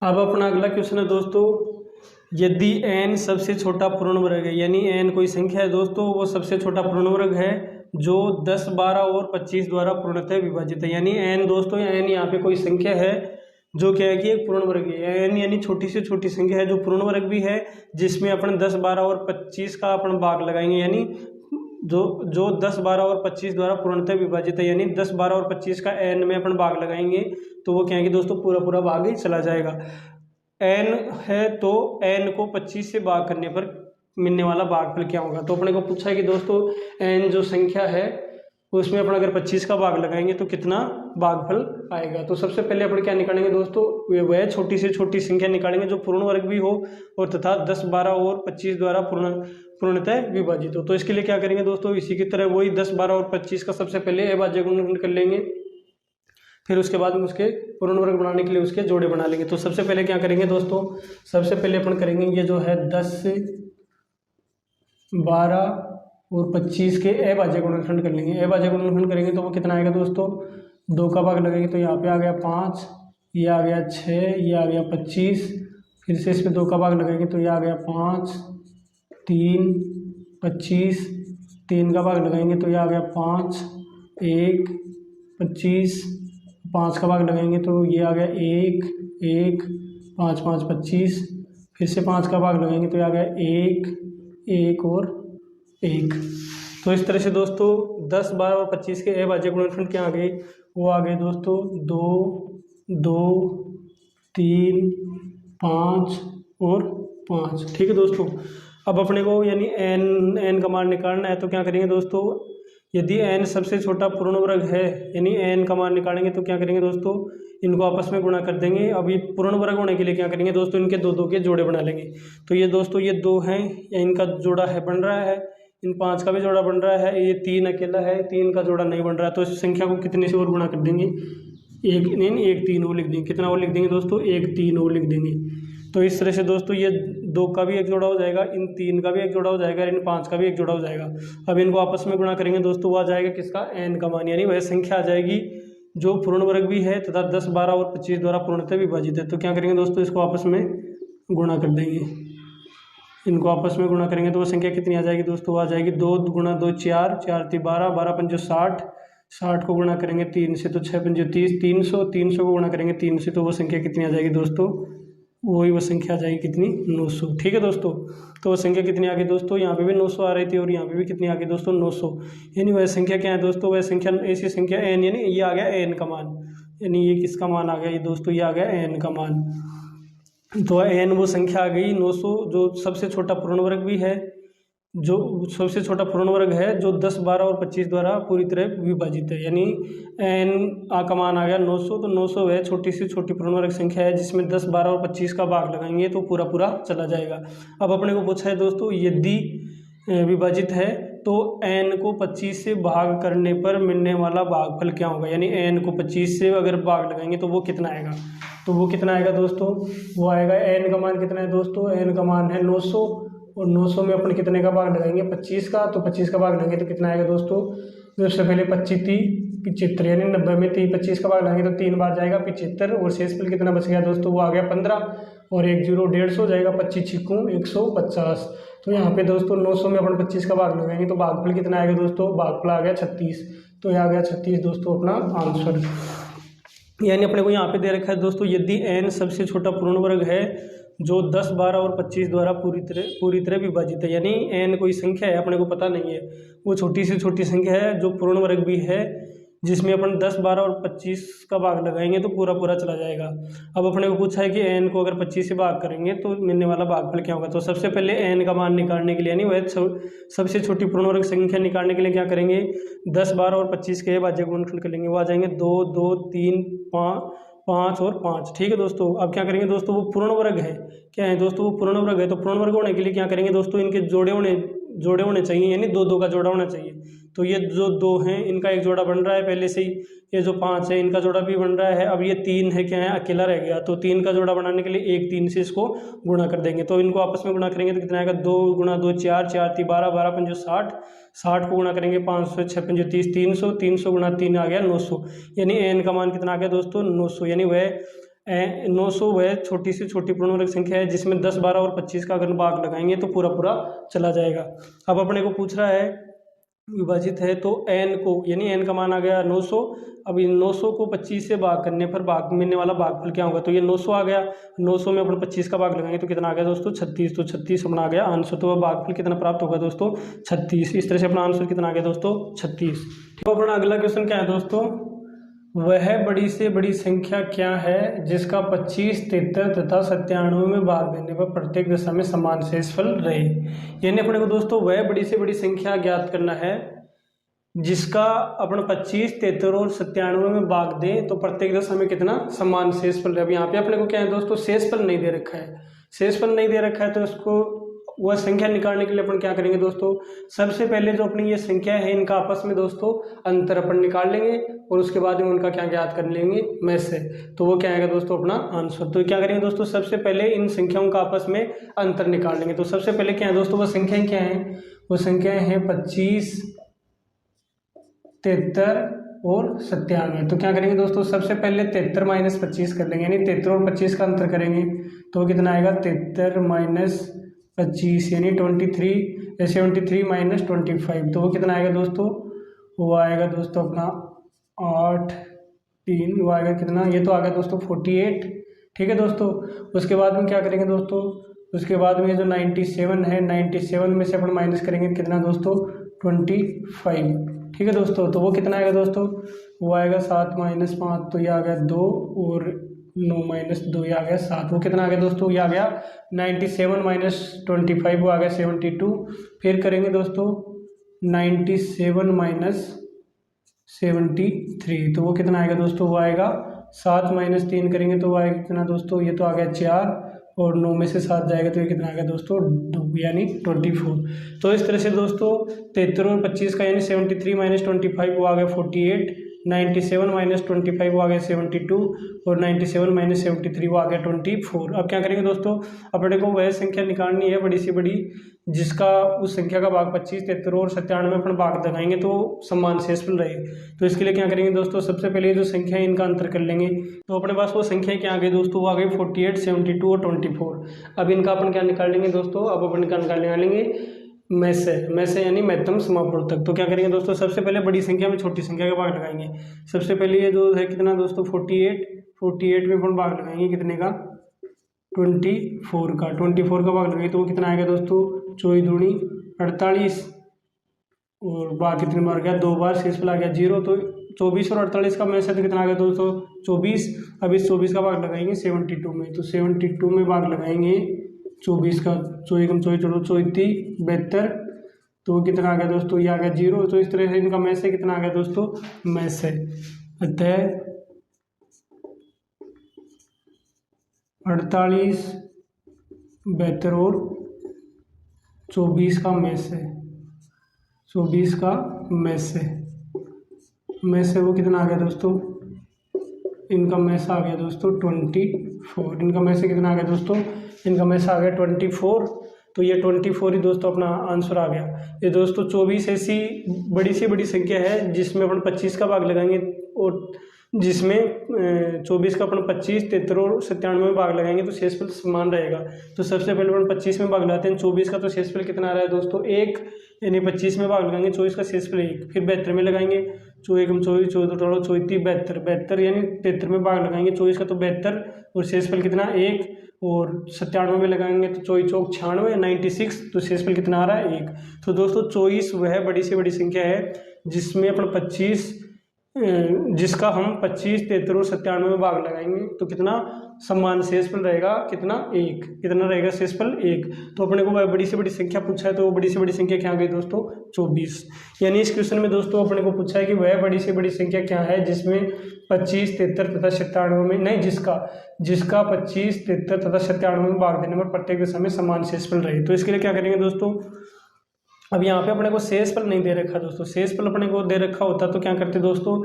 अब अपना अगला क्वेश्चन है दोस्तों, यदि n सबसे छोटा पूर्ण वर्ग है, यानी n कोई संख्या है दोस्तों, वो सबसे छोटा पूर्ण वर्ग है जो 10, 12 और 25 द्वारा पूर्णतः विभाजित है। यानी n दोस्तों, n यहाँ पे कोई संख्या है जो क्या है कि एक पूर्ण वर्ग है, n यानी छोटी से छोटी संख्या है जो पूर्ण वर्ग भी है, जिसमें अपन 10, 12 और 25 का अपन भाग लगाएंगे, यानी जो 10, 12 और 25 द्वारा पूर्णतः विभाजित है, यानी 10, 12 और 25 का n में अपन भाग लगाएंगे तो वो क्या है कि दोस्तों पूरा पूरा भाग ही चला जाएगा। n है तो n को 25 से भाग करने पर मिलने वाला भागफल क्या होगा। तो अपने को पूछा है कि दोस्तों n जो संख्या है उसमें अपन अगर 25 का भाग लगाएंगे तो कितना भागफल आएगा। तो सबसे पहले अपन क्या निकालेंगे दोस्तों, वह छोटी से छोटी संख्या निकालेंगे जो पूर्ण वर्ग भी हो और तथा 10, 12 और 25 द्वारा पूर्णतः विभाजित हो। तो इसके लिए क्या करेंगे दोस्तों, इसी की तरह वही 10, 12 और 25 का सबसे पहले अभाज्य गुणनखंड कर लेंगे, फिर उसके बाद उसके पूर्ण वर्ग बनाने के लिए उसके जोड़े बना लेंगे। तो सबसे पहले क्या करेंगे दोस्तों, सबसे पहले अपन करेंगे ये जो है 10, 12 और 25 के अभाज्य गुणनखंड कर लेंगे। अभाज्य गुणनखंड करेंगे तो वो कितना आएगा दोस्तों, 2 का भाग लगेंगे तो यहाँ पे आ गया 5, ये आ गया 6, ये आ गया 25, फिर से इस पर 2 का भाग लगेंगे तो ये आ गया 5, 3, 25, 3 का भाग लगाएंगे तो ये आ गया 5, 1, 25, 5 का भाग लगाएंगे तो ये आ गया 1, 1, 5, 5, 25, फिर से 5 का भाग लगाएंगे तो ये आ गया 1, 1 और 1। तो इस तरह से दोस्तों 10, 12 और 25 के अभाज्य गुणनखंड क्या आ गए, वो आ गए दोस्तों 2, 2, 3, 5 और 5। ठीक है दोस्तों, अब अपने को यानी n का मान निकालना है। तो क्या करेंगे दोस्तों, यदि n सबसे छोटा पूर्ण वर्ग है यानी n का मान निकालेंगे तो क्या करेंगे दोस्तों, इनको आपस में गुणा कर देंगे। अब ये पूर्ण वर्ग होने के लिए क्या करेंगे दोस्तों, इनके दो दो के जोड़े बना लेंगे। तो ये दोस्तों ये 2 हैं, या इनका जोड़ा है बन रहा है, इन 5 का भी जोड़ा बन रहा है, ये 3 अकेला है, 3 का जोड़ा नहीं बन रहा है। तो इस संख्या को कितने से और गुणा कर देंगे, एक नहीं 1, 3 और लिख देंगे। कितना और लिख देंगे दोस्तों, 1, 3 और लिख देंगे। तो इस तरह से दोस्तों ये 2 का भी एक जोड़ा हो जाएगा, इन 3 का भी एक जोड़ा हो जाएगा, इन 5 का भी एक जोड़ा हो जाएगा। अब इनको आपस में गुणा करेंगे दोस्तों, वो आ जाएगा किसका, n का मान, यानी वह संख्या आ जाएगी जो पूर्ण वर्ग भी है तथा 10, 12 और 25 द्वारा पूर्णतः विभाजित है। तो क्या करेंगे दोस्तों, इसको आपस में गुणा कर देंगे। इनको आपस में गुणा करेंगे तो वो संख्या कितनी आ जाएगी दोस्तों, वो आ जाएगी 2 गुणा 2 4, 4 3 12, 12 5 60, 60 को गुणा करेंगे 3 से तो 6 5 30, 300, 300 को गुणा करेंगे 3 से तो वो संख्या कितनी आ जाएगी दोस्तों, वही वो संख्या आ जाएगी कितनी, 900। ठीक है दोस्तों, तो वो संख्या कितनी आ गई दोस्तों, यहाँ पे भी 900 आ रही थी और यहाँ पे भी कितनी आ गई दोस्तों, 900। यानी वह संख्या क्या है दोस्तों, वह संख्या ऐसी संख्या n, यानी ये आ गया n का मान, यानी ये किसका मान आ गया ये दोस्तों, ये आ गया n का मान। तो n वो संख्या आ गई 900, जो सबसे छोटा पूर्ण वर्ग भी है, जो सबसे छोटा पूर्ण वर्ग है जो 10, 12 और 25 द्वारा पूरी तरह विभाजित है। यानी n का मान आ गया 900। तो 900 वह छोटी से छोटी पूर्ण वर्ग संख्या है जिसमें 10, 12 और 25 का भाग लगाएंगे तो पूरा पूरा चला जाएगा। अब अपने को पूछा है दोस्तों, यदि विभाजित है तो n को 25 से भाग करने पर मिलने वाला भागफल क्या होगा, यानी n को 25 से अगर भाग लगाएंगे तो वो कितना आएगा। तो वो कितना आएगा दोस्तों, वो आएगा n का मान कितना है दोस्तों, n का मान है 900 और 900 में अपन कितने का भाग लगाएंगे 25 का, तो 25 का भाग लगाएंगे तो कितना आएगा दोस्तों, सबसे पहले 25 30 75, यानी 90 में 25 का भाग लगाएंगे तो 3 बार जाएगा 75 और शेषफल कितना बच गया दोस्तों, वो आ गया 15 और 1 0 150 हो जाएगा, 25 छिक्कू 150। तो यहाँ पे दोस्तों 900 में अपन 25 का भाग लगाएंगे तो भागफल कितना आएगा दोस्तों, भागफल आ गया 36। तो ये आ गया 36 दोस्तों अपना आंसर। यानी अपने को यहाँ पे दे रखा है दोस्तों, यदि n सबसे छोटा पूर्ण वर्ग है जो 10, 12 और 25 द्वारा पूरी तरह विभाजित है, यानी n कोई संख्या है अपने को पता नहीं है, वो छोटी से छोटी संख्या है जो पूर्ण वर्ग भी है जिसमें अपन 10, 12 और 25 का भाग लगाएंगे तो पूरा पूरा चला जाएगा। अब अपने को पूछा है कि n को अगर 25 से भाग करेंगे तो मिलने वाला भागफल क्या होगा। तो सबसे पहले n का मान निकालने के लिए, यानी वह सबसे छोटी पूर्ण वर्ग संख्या निकालने के लिए क्या करेंगे, 10, 12 और 25 के भाज्य गुणनखंड कर लेंगे। वो आ जाएंगे 2 2 3 5 और 5। ठीक है दोस्तों, अब क्या करेंगे दोस्तों, वो पूर्ण वर्ग है, क्या है दोस्तों, वो पूर्ण वर्ग है। तो पूर्ण वर्ग होने के लिए क्या करेंगे दोस्तों, इनके जोड़े होने चाहिए, यानी 2 2 का जोड़ा होना चाहिए। तो ये जो 2 हैं इनका एक जोड़ा बन रहा है पहले से ही, ये जो 5 है इनका जोड़ा भी बन रहा है। अब ये 3 है, क्या है, अकेला रह गया, तो 3 का जोड़ा बनाने के लिए 1 3 से इसको गुणा कर देंगे। तो इनको आपस में गुणा करेंगे तो कितना आएगा, 2 गुणा 2 4, 4 3 12, 12 5 60, 60 को गुणा करेंगे 500, 6 5 30, 300, 300 गुणा 3 आ गया 900। यानी n का मान कितना आ गया दोस्तों, 900। यानी वह 900 वह छोटी से छोटी पूर्ण वर्ग संख्या है जिसमें 10, 12 और 25 का अगर भाग लगाएंगे तो पूरा पूरा चला जाएगा। अब अपने को पूछ रहा है विभाजित है तो n को, यानी n का मान आ गया 900। अब इन 900 को 25 से भाग करने पर भाग मिलने वाला भागफल क्या होगा, तो ये 900 आ गया। 900 में अपन 25 का भाग लगाएंगे तो कितना आ गया दोस्तों 36, तो 36 अपना आ गया आंसर। तो भागफल कितना प्राप्त होगा दोस्तों 36। इस तरह से अपना आंसर कितना आ गया दोस्तों 36। तो अपना अगला क्वेश्चन क्या है दोस्तों, वह बड़ी से बड़ी संख्या क्या है जिसका 25, 73 तथा 97 में भाग देने पर प्रत्येक दशा में समान शेषफल रहे। यानी अपने को दोस्तों वह बड़ी से बड़ी संख्या ज्ञात करना है जिसका अपन 25, 73 और 97 में भाग दें तो प्रत्येक दशा में कितना समान शेषफल रहे। अब यहाँ पे अपने को क्या है दोस्तों, शेषफल नहीं दे रखा है। शेषफल नहीं दे रखा है तो इसको वह संख्या निकालने के लिए अपन क्या करेंगे दोस्तों, सबसे पहले जो अपनी ये संख्या है इनका आपस में दोस्तों अंतर अपन निकाल लेंगे और उसके बाद में उनका क्या ज्ञात कर लेंगे में से, तो वो क्या आएगा दोस्तों अपना आंसर। तो क्या करेंगे दोस्तों, सबसे पहले इन संख्याओं का आपस में अंतर निकाल लेंगे। तो सबसे पहले क्या है दोस्तों, वो संख्याएं क्या है, वो संख्याएं हैं 25, 73 और 97। तो क्या करेंगे दोस्तों, सबसे पहले 73 माइनस 25 कर लेंगे, यानी 73 और 25 का अंतर करेंगे तो कितना आएगा 73 माइनस 25 यानी 23, 73 माइनस 25, तो वो कितना आएगा दोस्तों, वो आएगा दोस्तों अपना 8, 3, वो आएगा कितना, ये तो आ गया दोस्तों 48। ठीक है दोस्तों, उसके बाद में क्या करेंगे दोस्तों, उसके बाद में जो 97 है, 97 में से अपन माइनस करेंगे कितना दोस्तों 25। ठीक है दोस्तों, तो वो कितना आएगा दोस्तों, वो आएगा 7 माइनस 5, तो ये आ गया 2 और 9 माइनस 2 ये आ गया 7। वो कितना आ गया दोस्तों, ये आ गया 97 माइनस 25, वो आ गया 72। फिर करेंगे दोस्तों 97 माइनस 73, तो वो कितना आएगा दोस्तों, वो आएगा 7 माइनस 3 करेंगे तो वो आएगा कितना दोस्तों, ये तो आ गया 4 और 9 में से 7 जाएगा तो ये कितना आ गया दोस्तों 2 यानी 24। तो इस तरह से दोस्तों 73 और 25 का यानी 73 माइनस 25 वो आ गया 48, 97 माइनस 25 वो आ गया 72 और 97 माइनस 73 वो आ गया 24। अब क्या करेंगे दोस्तों, अपने को वह संख्या निकालनी है बड़ी सी बड़ी जिसका उस संख्या का भाग 25, 73 और 97 में अपन भाग लगाएंगे तो समान शेषफल रहे। तो इसके लिए क्या करेंगे दोस्तों, सबसे पहले जो संख्या है इनका अंतर कर लेंगे। तो अपने पास वो संख्या क्या आ गई दोस्तों, वो आ गई 48, 72 और 24। अब इनका अपन क्या निकाल लेंगे दोस्तों, अब अपन क्या निकाल लेंगे में से यानी महत्तम समापूर्णक तक। तो क्या करेंगे दोस्तों, सबसे पहले बड़ी संख्या में छोटी संख्या का भाग लगाएंगे। सबसे पहले ये जो है कितना दोस्तों 48 में अपन भाग लगाएंगे कितने का 24 का, 24 का भाग लगाएंगे तो वो कितना आएगा दोस्तों 24 दूनी 48 और भाग कितने बार गया 2 बार, शेषफल आ गया 0। तो 24 और 48 का में से तो कितना आ गया दोस्तों 24। अब इस 24 का भाग लगाएंगे 72 में, तो 72 में भाग लगाएंगे 24 का, 72, तो वो कितना आ गया दोस्तों, ये आ गया 0। तो इस तरह से इनका में से कितना आ गया दोस्तों में से, अतः 48, 72 और 24 का में से, 24 का में से वो कितना आ गया दोस्तों, इनका में से आ गया दोस्तों 24। इनका में से कितना आ गया दोस्तों, इनका में से आ गया 24। तो ये 24 ही दोस्तों अपना आंसर आ गया। ये दोस्तों 24 ऐसी बड़ी से बड़ी संख्या है जिसमें अपन 25 का भाग लगाएंगे और जिसमें 24 का अपन 25, 73 और 97 में भाग लगाएंगे तो शेषफल समान रहेगा। तो सबसे पहले अपन 25 में भाग लगाते हैं 24 का, तो शेषफल कितना आ रहा है दोस्तों 1, यानी 25 में भाग लगाएंगे 24 का शेषफल 1। फिर 72 में लगाएंगे 24, 24, 14, 74, 72 यानी 73 में भाग लगाएंगे 24 का तो 72 और शेषफल कितना 1। और 97 में लगाएंगे तो 24 चौक 96, 96 तो शेषफल कितना आ रहा है 1। तो दोस्तों 24 वह बड़ी से बड़ी संख्या है जिसमें अपन 25 जिसका हम 25, 73 और 97 में भाग लगाएंगे तो कितना समान शेषफल रहेगा, कितना 1, कितना रहेगा शेषफल 1। तो अपने को वह बड़ी से बड़ी संख्या पूछा है तो वो बड़ी से बड़ी संख्या क्या आ गई दोस्तों 24। यानी इस क्वेश्चन में दोस्तों अपने को पूछा है कि वह बड़ी से बड़ी संख्या क्या है जिसमें 25, 73 तथा 97 में नहीं, जिसका 25, 73 तथा 97 में भाग देने पर प्रत्येक दशा में समान शेषफल रहे। तो इसके लिए क्या करेंगे दोस्तों, अब यहाँ पे अपने को शेषफल नहीं दे रखा दोस्तों, शेषफल अपने को दे रखा होता तो क्या करते दोस्तों,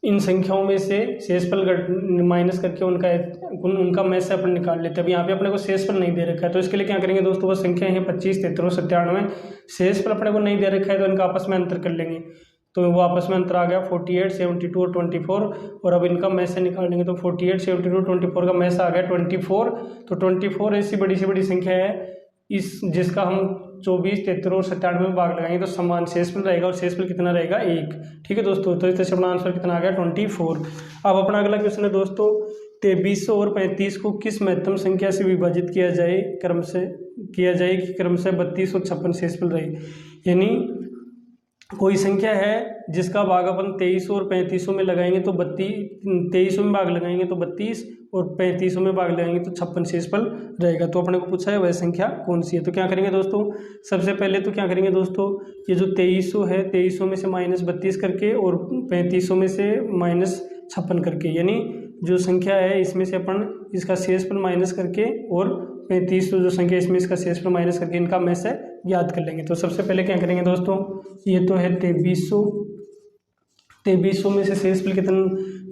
इन संख्याओं में से शेषफल माइनस करके उनका में से अपन निकाल लेते हैं। अब यहाँ पे अपने को शेषफल नहीं दे रखा है तो इसके लिए क्या करेंगे दोस्तों, वो संख्या है 25, 73 और 97, शेषफल अपने को नहीं दे रखा है तो इनका आपस में अंतर कर लेंगे। तो वो आपस में अंतर आ गया 48, 72 और 24 और अब इनका में से निकालेंगे तो 48, 72 और 24 का में से आ गया 24। तो 24 ऐसी बड़ी से बड़ी संख्या है इस जिसका हम 24, 73 और 97 में भाग लगाएंगे तो समान शेषफल रहेगा, और शेषफल कितना रहेगा 1। ठीक है दोस्तों, तो इस तरह से अपना आंसर कितना आ गया 24। अब अपना अगला क्वेश्चन है दोस्तों, 2300 और 35 को किस महत्तम संख्या से विभाजित किया जाए कि क्रम से 32 और 56 शेषफल रहे। यानी कोई संख्या है जिसका भाग अपन 2300 और 3500 में लगाएंगे तो 2300 में भाग लगाएंगे तो 32 और 3500 में भाग लगाएंगे तो 56 शेषफल रहेगा। तो अपने को पूछा है वह संख्या कौन सी है। तो क्या करेंगे दोस्तों, सबसे पहले तो क्या करेंगे दोस्तों, ये जो 2300 है 2300 में से -32 करके और 3500 में से -56 करके, यानी जो संख्या है इसमें से अपन इसका शेषफल माइनस करके और 3500 जो संख्या इसमें इसका शेषफल माइनस करके इनका में से याद कर लेंगे। तो सबसे पहले क्या करेंगे दोस्तों, ये तो है 2300 में से शेषफल कितना,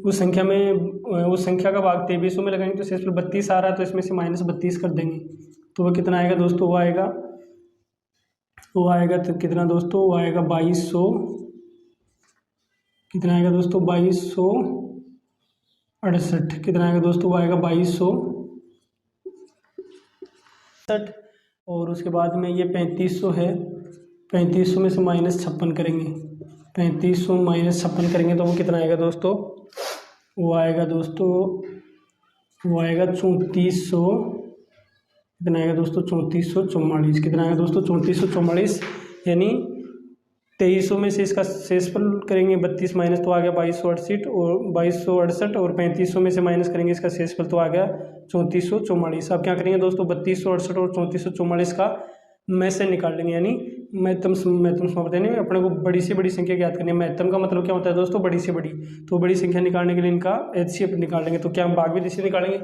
उस संख्या का भाग 2300 में लगाएंगे तो शेषफल 32 आ रहा है, तो इसमें से -32 कर देंगे तो वो कितना आएगा दोस्तों, वो आएगा तो कितना दोस्तों, वो आएगा 2200, कितना आएगा दोस्तों 2268, कितना आएगा दोस्तों, वो आएगा 2268। और उसके बाद में ये 3500 है, 3500 में से -56 करेंगे, 3500 -56 करेंगे तो वो कितना आएगा दोस्तों, वो आएगा 3400, कितना आएगा दोस्तों 3444, कितना आएगा दोस्तों 3444। यानी 2300 में से इसका शेषफल करेंगे 32 माइनस तो आ गया 2268 और 3500 में से माइनस करेंगे इसका शेषफल तो आ गया 3444। अब क्या करेंगे दोस्तों, 3268 और 3444 का में से निकाल लेंगे, यानी महत्तम समाप्त, यानी अपने को बड़ी से बड़ी संख्या ज्ञात करनी है। महत्तम का मतलब क्या होता है दोस्तों, बड़ी से बड़ी। तो बड़ी संख्या निकालने के लिए इनका HCF निकाल लेंगे। तो क्या हम भाग भी इसी निकालेंगे।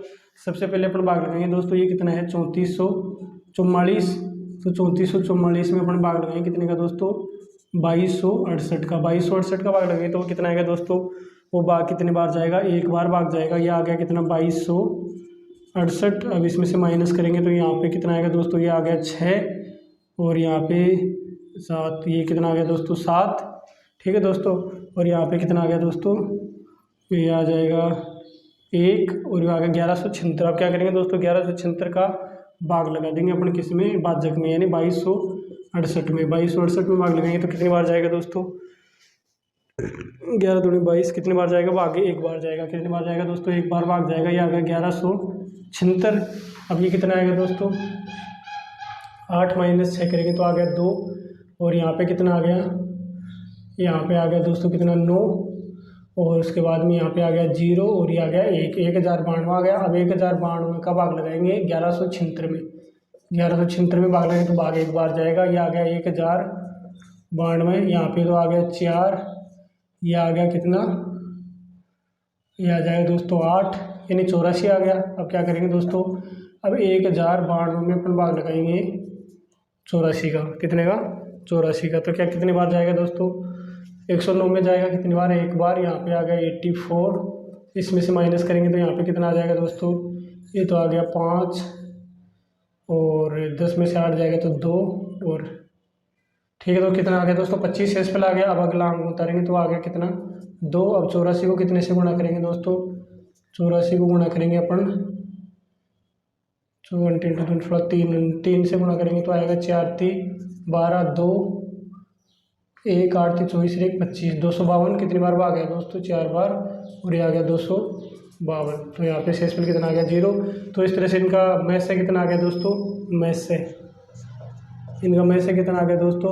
सबसे पहले अपन भाग लगाएंगे दोस्तों, ये कितना है 3444, तो 3444 में अपन भाग लगाएंगे कितने का दोस्तों, 2268 का। 2268 का भाग लगेगा तो वो कितना आएगा दोस्तों, वो भाग कितने बार जाएगा, एक बार भाग जाएगा। ये आ गया कितना 2268। अब इसमें से माइनस करेंगे तो यहाँ पे कितना आएगा दोस्तों, ये आ गया 6 और यहाँ पे 7, ये कितना आ गया दोस्तों 7। ठीक है दोस्तों, और यहाँ पे कितना आ गया दोस्तों, ये आ जाएगा 1 और ये आ गया 1176। अब क्या करेंगे दोस्तों, 1176 का भाग लगा देंगे अपन किस में, भाजक में, यानी 2268 में। 2268 में भाग लगाएंगे तो कितनी बार जाएगा दोस्तों, 11 दूनी 22, कितनी बार जाएगा, वो आगे एक बार जाएगा। कितनी बार जाएगा दोस्तों, एक बार भाग जाएगा। ये आ गया 1176। अब ये कितना आएगा दोस्तों, 8 - 6 करेंगे तो आ गया 2 और यहाँ पे कितना आ गया, यहाँ पे आ गया दोस्तों कितना 9 और उसके बाद में यहाँ पे आ गया 0 और ये आ गया 1, 1092 आ गया। अब 1092 का भाग लगाएंगे 1176 में, 1176 में भाग लगाएंगे तो भाग एक बार जाएगा। ये आ गया 1092, यहाँ पे तो आ गया 4, ये आ गया कितना, ये आ जाएगा दोस्तों 8, यानी 84 आ गया। अब क्या करेंगे दोस्तों, अब 1092 में अपन भाग लगाएंगे 84 का, कितने का 84 का। तो क्या कितनी बार जाएगा दोस्तों, 109 में जाएगा कितनी बार, एक बार। यहाँ पे आ गया 84, इसमें से माइनस करेंगे तो यहाँ पे कितना आ जाएगा दोस्तों, ये तो आ गया 5 और 10 में से 8 जाएगा तो 2 और ठीक है। तो कितना आ गया दोस्तों 25 शेषफल आ गया। अब अगला अंक उतारेंगे तो आ गया कितना 2। अब 84 को कितने से गुणा करेंगे दोस्तों, 84 को गुणा करेंगे अपन 3 से गुणा करेंगे तो आएगा 4 × 3 = 12, 2 1 8 × 3 = 24, 1 25, 252। कितनी बार भाग गया दोस्तों, 4 बार और ये आ गया 252। तो यहाँ पे शेषफल कितना आ गया 0। तो इस तरह से इनका मैथ से कितना आ गया दोस्तों, इनका मैथ से कितना आ गया दोस्तों,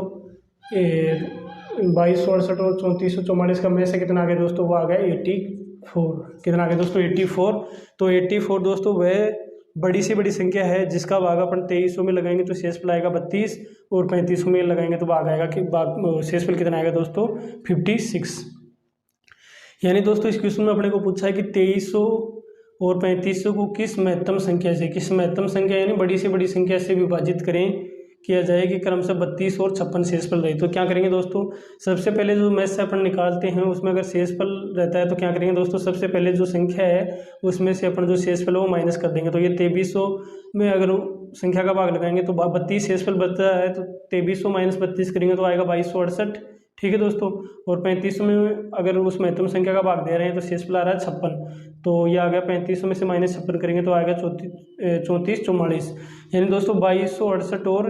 2268 और 3444 का मैथ से कितना आ गया दोस्तों, वो आ गया 84। कितना आ गया दोस्तों 84। तो 84 दोस्तों वह बड़ी से बड़ी संख्या है जिसका भाग अपन 2300 में लगाएंगे तो शेषफल आएगा 32 और 3500 में लगाएंगे तो भाग आएगा कि शेषफल कितना आएगा दोस्तों 56। यानी दोस्तों इस क्वेश्चन में अपने को पूछा है कि 2300 और 3500 को किस महत्तम संख्या यानी बड़ी से बड़ी संख्या से विभाजित किया जाए कि क्रम से 32 और 56 शेषफल रहे। तो क्या करेंगे दोस्तों, सबसे पहले जो मैथ से अपन निकालते हैं उसमें अगर शेषफल रहता है तो क्या करेंगे दोस्तों, सबसे पहले जो संख्या है उसमें से अपन जो शेषफल है वो माइनस कर देंगे। तो ये 2300 में अगर संख्या का भाग लगाएंगे तो 32 शेषफल बचता है, तो 2300 - 32 करेंगे तो आएगा 2268। ठीक है दोस्तों, और 3500 में अगर उस महत्तम संख्या का भाग दे रहे हैं तो शेषफल आ रहा है 56। तो ये आ गया 3500 में से -56 करेंगे तो आएगा 3444। यानी दोस्तों 2268 और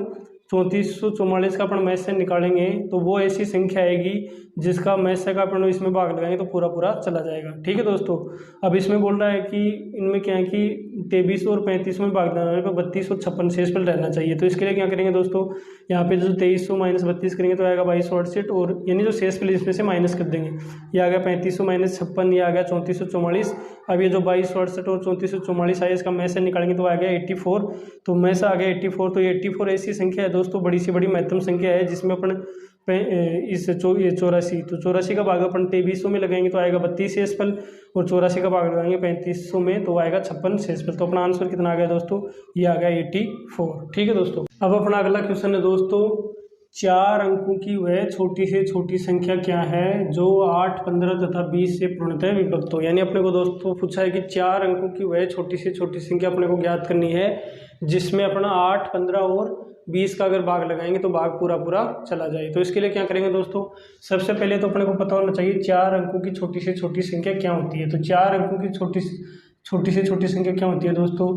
3444 का अपन मैथ से निकालेंगे तो वो ऐसी संख्या आएगी जिसका मैथ से का अपन इसमें भाग लगाएंगे तो पूरा पूरा चला जाएगा। ठीक है दोस्तों। अब इसमें बोल रहा है कि इनमें क्या है कि 23 और 35 में भाग लगाने पर 32 और 56 शेषफल रहना चाहिए। तो इसके लिए क्या करेंगे दोस्तों, यहाँ पे जो 2300 माइनस 32 करेंगे तो आएगा 2268 और यानी जो शेषफल इसमें से माइनस कर देंगे, ये आ गया 3500 माइनस 56, ये आ गया 3444। अब ये जो 2268 और 3444 आया इसका मैथ से निकालेंगे तो आ गया 84। तो मैथ से आ गया 84। तो ये 84 ऐसी संख्या है दोस्तों, बड़ी सी बड़ी महत्तम संख्या है जिसमें अपन इस 84, तो 84 का भाग अपन 2300 में लगाएंगे तो आएगा 32 शेषफल और 84 का भाग लगाएंगे 3500 में तो आएगा 56 शेषफल। तो अपना आंसर कितना आ गया दोस्तों, ये आ गया 84। ठीक है दोस्तों। अब अपना अगला क्वेश्चन है दोस्तों, 4 अंकों की वह छोटी से छोटी संख्या क्या है जो 8, 15 तथा 20 से पूर्णतः विभक्त हो। यानी अपने को दोस्तों पूछा है कि 4 अंकों की वह छोटी से छोटी संख्या अपने को ज्ञात करनी है जिसमें अपना 8, 15 और 20 का अगर भाग लगाएंगे तो भाग पूरा पूरा चला जाए। तो इसके लिए क्या करेंगे दोस्तों, सबसे पहले तो अपने को पता होना चाहिए 4 अंकों की छोटी से छोटी संख्या क्या होती है। तो 4 अंकों की छोटी से छोटी संख्या क्या होती है दोस्तों,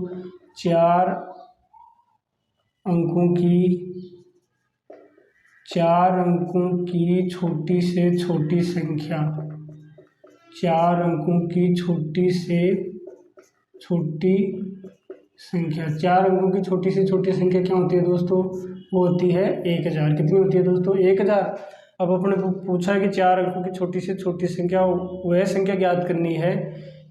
4 अंकों की छोटी से छोटी संख्या, 4 अंकों की छोटी से छोटी संख्या, 4 अंकों की छोटी से छोटी संख्या क्या होती है दोस्तों, वो होती है 1000। कितनी होती है दोस्तों, 1000। अब अपने को पूछा है कि 4 अंकों की छोटी से छोटी संख्या वह संख्या ज्ञात करनी है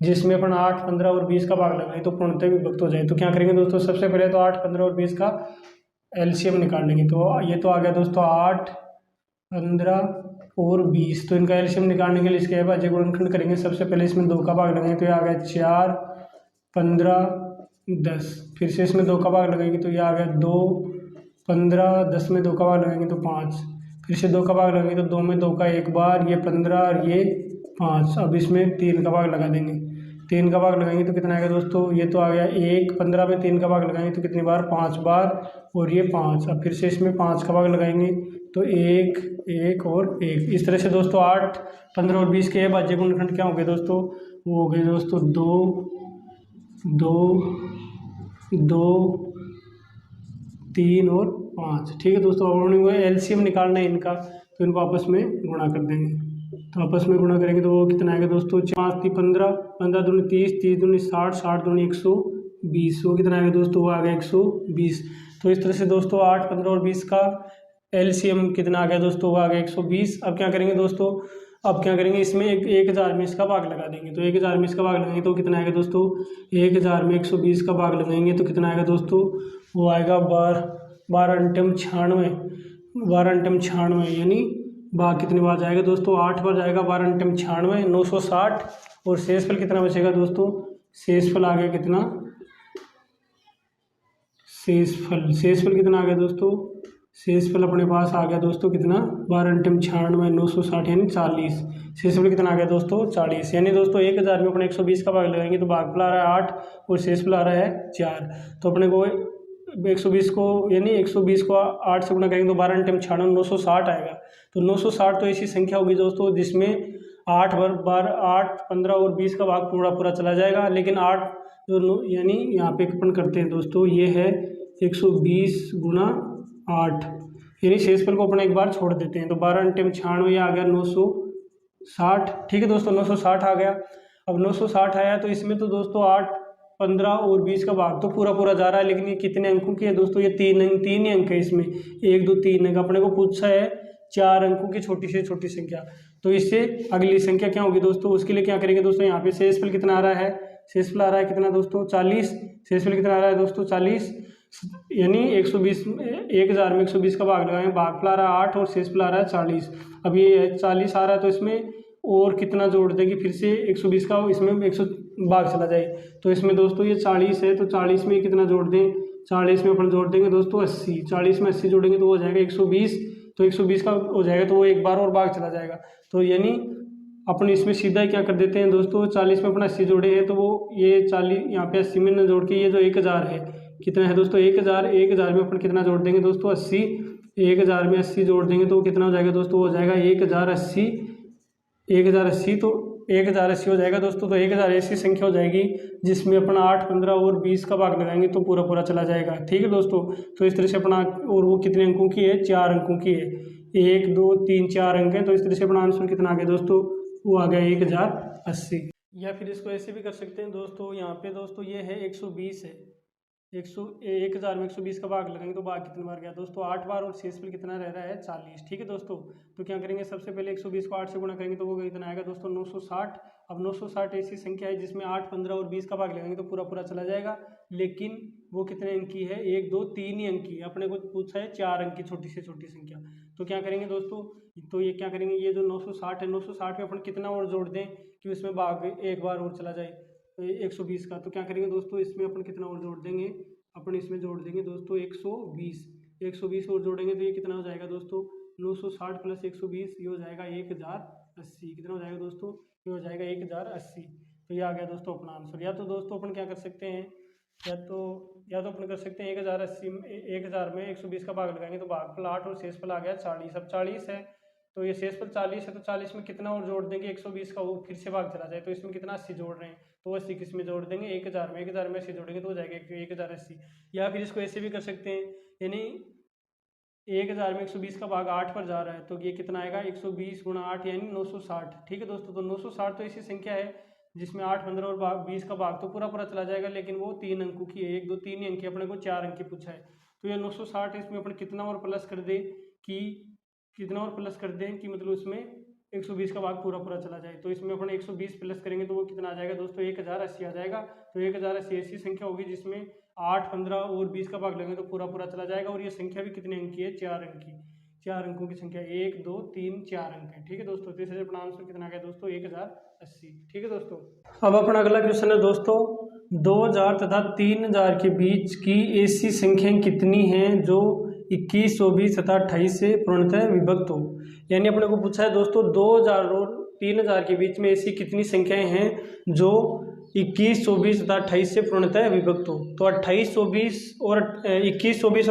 जिसमें अपन 8, 15 और 20 का भाग लगाएं तो पूर्णतः विभक्त हो जाए। तो क्या करेंगे दोस्तों, सबसे पहले तो 8, 15 और 20 का एलसीएम निकाल लेंगे। तो ये तो आ गया दोस्तों 8, 15 और 20। तो इनका एलसीएम निकालने के लिए इसके अभाज्य गुणनखंड करेंगे। सबसे पहले इसमें 2 का भाग लगाएंगे तो ये आ गया 4, 15, 10। फिर से इसमें 2 का भाग लगाएंगे तो ये आ गया 2, 15, 10 में 2 का भाग लगाएंगे तो 5। फिर से 2 का भाग लगाएंगे तो 2 में 2 का एक बार, ये 15 और ये 5। अब इसमें 3 का भाग लगा देंगे, 3 का भाग लगाएंगे तो कितना आएगा दोस्तों, ये तो आ गया 1, 15 में 3 का भाग लगाएंगे तो कितनी बार, 5 बार और ये 5। अब फिर से इसमें 5 का भाग लगाएंगे तो 1, 1 और 1। इस तरह से दोस्तों 8, 15 और 20 के अभाज्य गुणनखंड क्या हो गए दोस्तों, वो हो गए दोस्तों 2, 3 और 5। ठीक है दोस्तों। अब हमने एलसीएम निकालना है इनका, तो इनको आपस में गुणा कर देंगे। तो आपस में गुणा करेंगे तो वो कितना आएगा दोस्तों, 5 × 15, 15 दूनी 30, 30 दूनी 60, 60 दूनी 120। वो कितना आएगा दोस्तों, वो आ गया 120। तो इस तरह से दोस्तों 8, 15 और 20 का एलसीएम कितना आ गया दोस्तों, वो आ गया 120। अब क्या करेंगे दोस्तों, अब क्या करेंगे, इसमें 1000 में इसका भाग लगा देंगे। तो 1000 में इसका भाग लगाएंगे तो कितना आएगा दोस्तों, 1000 में 120 का भाग लगाएंगे तो कितना आएगा दोस्तों, वो आएगा 12 अंटम 96, 12 अंटम 96। यानी भाग कितनी बार जाएगा दोस्तों, 8 बार जाएगा। 12 अंटम 96, 960। और शेषफल कितना बचेगा दोस्तों, शेषफल आ गया कितना, शेषफल कितना आ गया दोस्तों, शेषफल अपने पास आ गया दोस्तों कितना, 12 अंटम 96, 960 यानी 40। शेषफल कितना आ गया दोस्तों, 40। यानी दोस्तों 1000 में अपने 120 का भाग लगाएंगे तो भागफल आ रहा है 8 और शेषफल आ रहा है 4। तो अपने को 120 को यानी 120 को 8 से गुणा करेंगे तो 12 अंटम 96, 960 आएगा। तो 960 तो ऐसी संख्या होगी दोस्तों जिसमें 8 बार 8, 15 और 20 का भाग पूरा पूरा चला जाएगा। लेकिन 8 जो यानी यहाँ पे अपन करते हैं दोस्तों, ये है 120 × 8 यानी शेषफल को अपने एक बार छोड़ देते हैं। तो 12 अंटम 96 आ गया 960। ठीक है दोस्तों, 960 आ गया। अब 960 आया तो इसमें तो दोस्तों 8, 15 और 20 का भाग तो पूरा पूरा जा रहा है। लेकिन ये कितने अंकों की है दोस्तों, ये 3 ही अंक है इसमें, 1, 2, 3 अंक। अपने को पूछा है 4 अंकों की छोटी से छोटी संख्या। तो इससे अगली संख्या क्या होगी दोस्तों, उसके लिए क्या करेंगे दोस्तों, यहाँ पे शेषफल कितना आ रहा है, शेषफल आ रहा है कितना दोस्तों, 40। शेषफल कितना आ रहा है दोस्तों, 40। यानी 120 1000 में 120 का भाग लगाएंगे, भागफल आ रहा है 8 और शेषफल आ रहा है 40। अब ये 40 आ रहा है तो इसमें और कितना जोड़ देंगे, फिर से 120 का इसमें 100 भाग चला जाए। तो इसमें दोस्तों ये 40 है तो 40 में कितना जोड़ दें, 40 में अपन जोड़ देंगे दोस्तों 80। 40 में 80 जोड़ेंगे तो हो जाएगा 120। तो 120 का हो जाएगा तो वो एक बार और भाग चला जाएगा। तो यानी अपन इसमें सीधा ही क्या कर देते हैं दोस्तों, 40 में अपना 80 जोड़े हैं तो वो ये 40 यहाँ पे 80 में न जोड़ के ये जो 1000 है कितना है दोस्तों, 1000 में अपन कितना जोड़ देंगे दोस्तों 80। 1000 में 80 जोड़ देंगे तो कितना हो जाएगा दोस्तों, हो जाएगा 1080। 1080 तो 1080 हो जाएगा दोस्तों। तो 1000 ऐसी संख्या हो जाएगी जिसमें अपना 8, 15 और 20 का भाग लगाएंगे तो पूरा पूरा चला जाएगा। ठीक है दोस्तों। तो इस तरह से अपना, और वो कितने अंकों की है, 4 अंकों की है, 1, 2, 3, 4 अंक है। तो इस तरह से अपना आंसर कितना आ गया दोस्तों, वो आ गया 1080। या फिर इसको ऐसे भी कर सकते हैं दोस्तों, यहाँ पे दोस्तों ये है 120 है, 1000 में 120 का भाग लगाएंगे तो भाग कितने बार गया दोस्तों, 8 बार, और शेषफल कितना रह रहा है, 40। ठीक है दोस्तों। तो क्या करेंगे, सबसे पहले 120 को 8 से गुणा करेंगे तो वो कितना आएगा दोस्तों, 960। अब 960 ऐसी संख्या है जिसमें 8, 15 और 20 का भाग लगाएंगे तो पूरा पूरा चला जाएगा, लेकिन वो कितने अंक की है, 1, 2, 3 ही अंक की। अपने को पूछा है 4 अंक की छोटी से छोटी संख्या। तो क्या करेंगे दोस्तों, तो ये क्या करेंगे, ये जो 960 है, 960 में अपन कितना और जोड़ दें कि उसमें भाग एक बार और चला जाए 120 का। तो क्या करेंगे दोस्तों, इसमें अपन कितना और जोड़ देंगे, अपन इसमें जोड़ देंगे दोस्तों 120 और जोड़ेंगे तो ये कितना हो जाएगा दोस्तों, 960 प्लस 120, ये हो जाएगा 1080। कितना हो जाएगा दोस्तों, ये हो जाएगा 1080। तो ये आ गया दोस्तों अपना आंसर। या तो दोस्तों अपन क्या कर सकते हैं, या तो अपन कर सकते हैं 1000 में 120 का भाग लगाएंगे तो भागफल 8 और शेषफल आ गया 40। अब 40 है तो ये शेषफल 40 है, तो 40 में कितना और जोड़ देंगे, 120 का वो फिर से भाग चला जाए, तो इसमें कितना 80 जोड़ रहे हैं, तो 80 किस में जोड़ देंगे, 1000 में 80 जोड़ेंगे तो हो जाएगा 1080। या फिर इसको ऐसे भी कर सकते हैं, यानी 1000 में 120 का भाग 8 पर जा रहा है तो ये कितना आएगा, 120 गुणा 8 यानी 960। ठीक है दोस्तों। तो 960 तो ऐसी संख्या है जिसमें 8, 15 और 20 का भाग तो पूरा पूरा चला जाएगा, लेकिन वो 3 अंकों की है, 1, 2, 3 ही अंक की, अपने को 4 अंक की पूछा है। तो ये 960 इसमें अपन कितना और प्लस कर दें कि मतलब उसमें 120 का भाग पूरा पूरा चला जाए। तो इसमें अपन 120 प्लस करेंगे तो वो कितना आ जाएगा दोस्तों, 1080 आ जाएगा। तो 1080 ऐसी संख्या होगी जिसमें 8, 15 और 20 का भाग लगेंगे तो पूरा पूरा चला जाएगा। और ये संख्या भी कितने अंक की है, 4 अंक की, 4 अंकों की संख्या, 1, 2, 3, 4 अंक है। ठीक है दोस्तों। तो इससे अपना आंसर कितना आ गया दोस्तों, 1080। ठीक है दोस्तों। अब अपना अगला क्वेश्चन है दोस्तों, 2000 तथा 3000 के बीच की ऐसी संख्याएं कितनी हैं जो 21, 24 तथा 28 से पूर्णतः विभक्त हो। यानी अपने को पूछा है दोस्तों 2000 और 3000 के बीच में ऐसी कितनी संख्याएं हैं जो 21, 24 तथा 28 से पूर्णतः विभक्त हो। तो 21, 24 और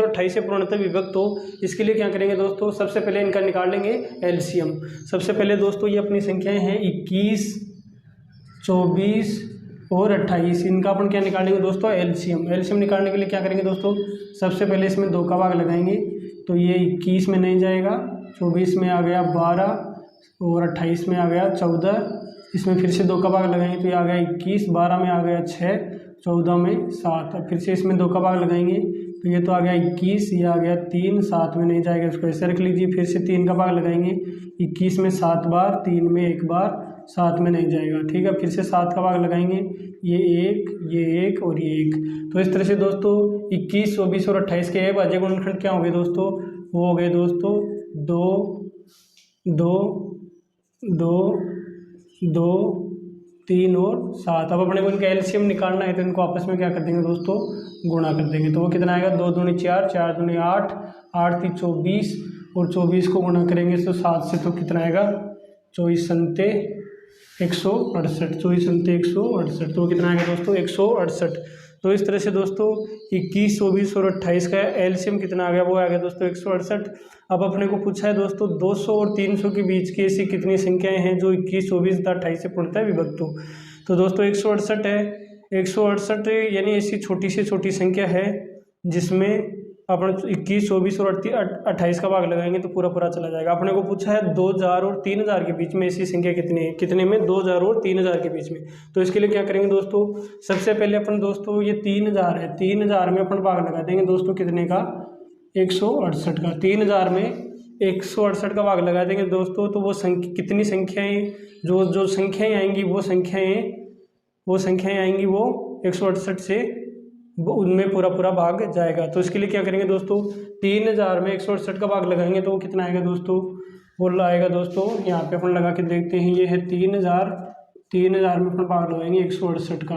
28 से पूर्णतः विभक्त हो, इसके लिए क्या करेंगे दोस्तों, सबसे पहले इनका निकाल लेंगे एलसीएम। सबसे पहले दोस्तों ये अपनी संख्याएं हैं 21, 24 और 28, इनका अपन क्या निकालेंगे दोस्तों, एलसीएम। एलसीएम निकालने के लिए क्या करेंगे दोस्तों, सबसे पहले इसमें 2 का भाग लगाएंगे तो ये 21 में नहीं जाएगा, 24 में आ गया 12 और 28 में आ गया 14। इसमें फिर से 2 का भाग लगाएंगे तो ये आ गया 21, 12 में आ गया 6, 14 में 7। अब फिर से इसमें 2 का भाग लगाएंगे तो ये तो आ गया 21, ये आ गया 3, 7 में नहीं जाएगा, इसको ऐसे रख लीजिए। फिर से 3 का भाग लगाएंगे, 21 में 7 बार, 3 में 1 बार, 7 में नहीं जाएगा। ठीक है। फिर से 7 का भाग लगाएंगे, ये 1 और ये 1। तो इस तरह से दोस्तों 21, 24 और 28 के अभाज्य गुणनखंड क्या हो गए दोस्तों, वो हो गए दोस्तों 2, 2, 2, 2, 3 और 7। अब अपने को इनका एलसीएम निकालना है तो इनको आपस में क्या कर देंगे दोस्तों, गुणा कर देंगे। तो वो कितना आएगा, 2 दूनी 4, 4 दूनी 8, 8 3 24 और 24 को गुणा करेंगे तो 7 से, तो कितना आएगा 24 संते 168, 24 संते 168। तो कितना आएगा दोस्तों 168। तो इस तरह से दोस्तों 21, 24 और 28 का एलसीएम कितना आ गया, वो आ गया दोस्तों 168। अब अपने को पूछा है दोस्तों 200 और 300 के बीच की ऐसी कितनी संख्याएं हैं जो 21, 24 तथा 28 से पूर्णतः विभक्त हो। तो दोस्तों 168 है, 168 यानी ऐसी छोटी से छोटी संख्या है जिसमें अपन 21, 24 और 28 का भाग लगाएंगे तो पूरा पूरा चला जाएगा। अपने को पूछा है 2000 और 3000 के बीच में ऐसी संख्या कितनी है, कितने में, 2000 और 3000 के बीच में। तो इसके लिए क्या करेंगे दोस्तों, सबसे पहले अपन दोस्तों ये 3000 है, 3000 में अपन भाग लगा देंगे दोस्तों कितने का, 168 का। 3000 में 168 का भाग लगा देंगे दोस्तों, तो वो कितनी संख्याएँ, जो संख्याएँ आएंगी वो संख्याएँ आएंगी वो 168 से उनमें पूरा पूरा भाग जाएगा। तो इसके लिए क्या करेंगे दोस्तों, 3000 में 168 का भाग लगाएंगे तो वो कितना आएगा दोस्तों, वो आएगा दोस्तों, यहाँ पे अपन लगा के देखते हैं, ये है 3000 में अपन भाग लगाएंगे 168 का।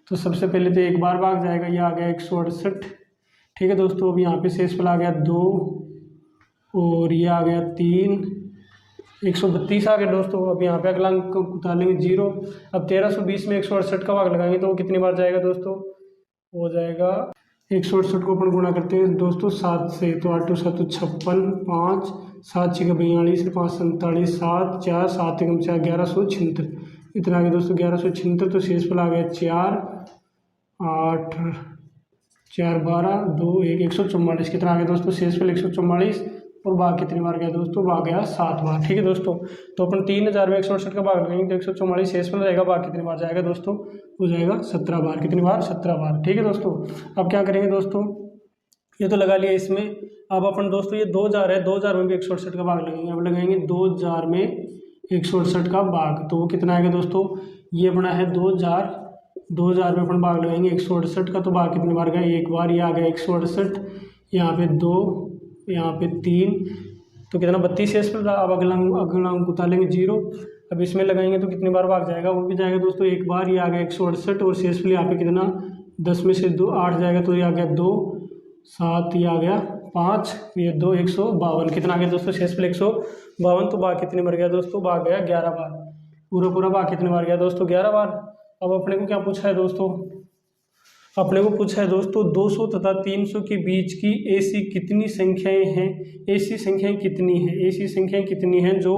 तो सबसे पहले तो एक बार भाग जाएगा, ये आ गया 168। ठीक है दोस्तों। अब यहाँ पे शेषफल आ गया 2 और ये आ गया 3, 132 आ गया दोस्तों। अब यहाँ पे अगला अंक उतारेंगे 0। अब 1320 में 168 का भाग लगाएंगे तो वो कितनी बार जाएगा दोस्तों, हो जाएगा 168 को अपन गुणा करते हैं दोस्तों 7 से, तो 8 2 7 56, 5 7 6 42, 5 47, 7 4 7 1 4 1176। इतना आ गया दोस्तों 1176। तो शेषफल आ गया 4 8 4 12 2 1 144। कितना आ गया दोस्तों शेषफल 144। और भाग कितनी बार गया दोस्तों, भाग गया 7 बार। ठीक है दोस्तों, तो अपन 3000 में 168 का भाग लगाएंगे तो 144 शेषफल रहेगा, भाग कितनी बार जाएगा दोस्तों, हो जाएगा 17 बार। कितनी बार, 17 बार। ठीक है दोस्तों, अब क्या करेंगे दोस्तों, ये तो लगा लिया इसमें। अब अपन दोस्तों ये 2000 है, 2000 में भी 168 का भाग लगाएंगे। अब लगाएंगे 2000 में 168 का भाग, तो वो कितना आएगा दोस्तों, ये बना है 2000 में अपन भाग लगाएंगे 168 का, तो भाग कितनी बार गया, एक बार। ये आ गया 168, यहाँ पे 2, यहाँ पे 3, तो कितना 32 शेषफल रहा। अब अगला अंक उतारेंगे 0। अब इसमें लगाएंगे तो कितनी बार भाग जाएगा, वो भी जाएगा दोस्तों एक बार। ये आ गया 168 और शेषफल यहाँ पे कितना 10 में से 2 8 जाएगा, तो ये आ गया 2 7, ये आ गया 5, ये 2 152। कितना आ गया दोस्तों शेषफल 152। तो भाग कितनी बार गया दोस्तों, भाग गया 11 बार। पूरा भाग कितनी बार गया दोस्तों, 11 बार। अब अपने को क्या पूछा है दोस्तों, अपने को पूछा है दोस्तों 200 तथा 300 के बीच की ऐसी कितनी संख्याएं हैं, ऐसी संख्याएं कितनी हैं, ऐसी संख्याएं कितनी हैं जो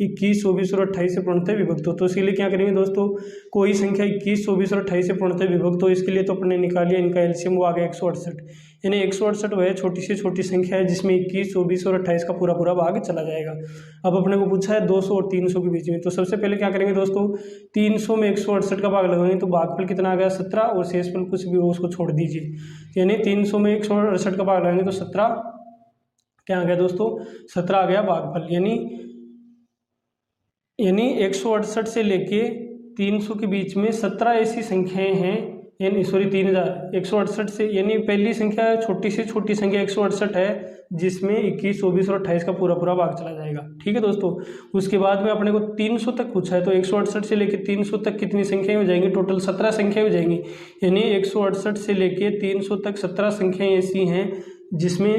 21, 24 और 28 से पूर्णतः विभक्त हो। तो इसीलिए क्या करेंगे दोस्तों, कोई संख्या 21, 24 और 28 से पूर्णतः विभक्त हो, इसके लिए तो अपने निकालिए इनका एलसीएम, वो आ गया 168। यानी 168 वह छोटी से छोटी संख्या है जिसमें 21, 24 और 28 का पूरा भाग चला जाएगा। अब अपने को पूछा है 200 और 300 के बीच में, तो सबसे पहले क्या करेंगे दोस्तों, 300 में 168 का भाग लगाएंगे तो भागफल कितना आ गया 17, और शेषफल कुछ भी हो उसको छोड़ दीजिए। यानी 300 में 168 का भाग लगाएंगे तो 17 क्या आ गया दोस्तों, 17 आ गया भागफल। यानी 168 से लेके 300 के बीच में 17 ऐसी संख्याएं हैं, यानी 3000 168 से, यानी पहली संख्या छोटी से छोटी संख्या 168 है जिसमें 21, 24 और 28 का पूरा भाग चला जाएगा। ठीक है दोस्तों, उसके बाद में अपने को 300 तक पूछा है, तो 168 से लेके 300 तक कितनी संख्याएं हो जाएंगी, टोटल 17 संख्याएं हो जाएंगी। यानी 168 से लेके 300 तक 17 संख्याएं ऐसी हैं जिसमें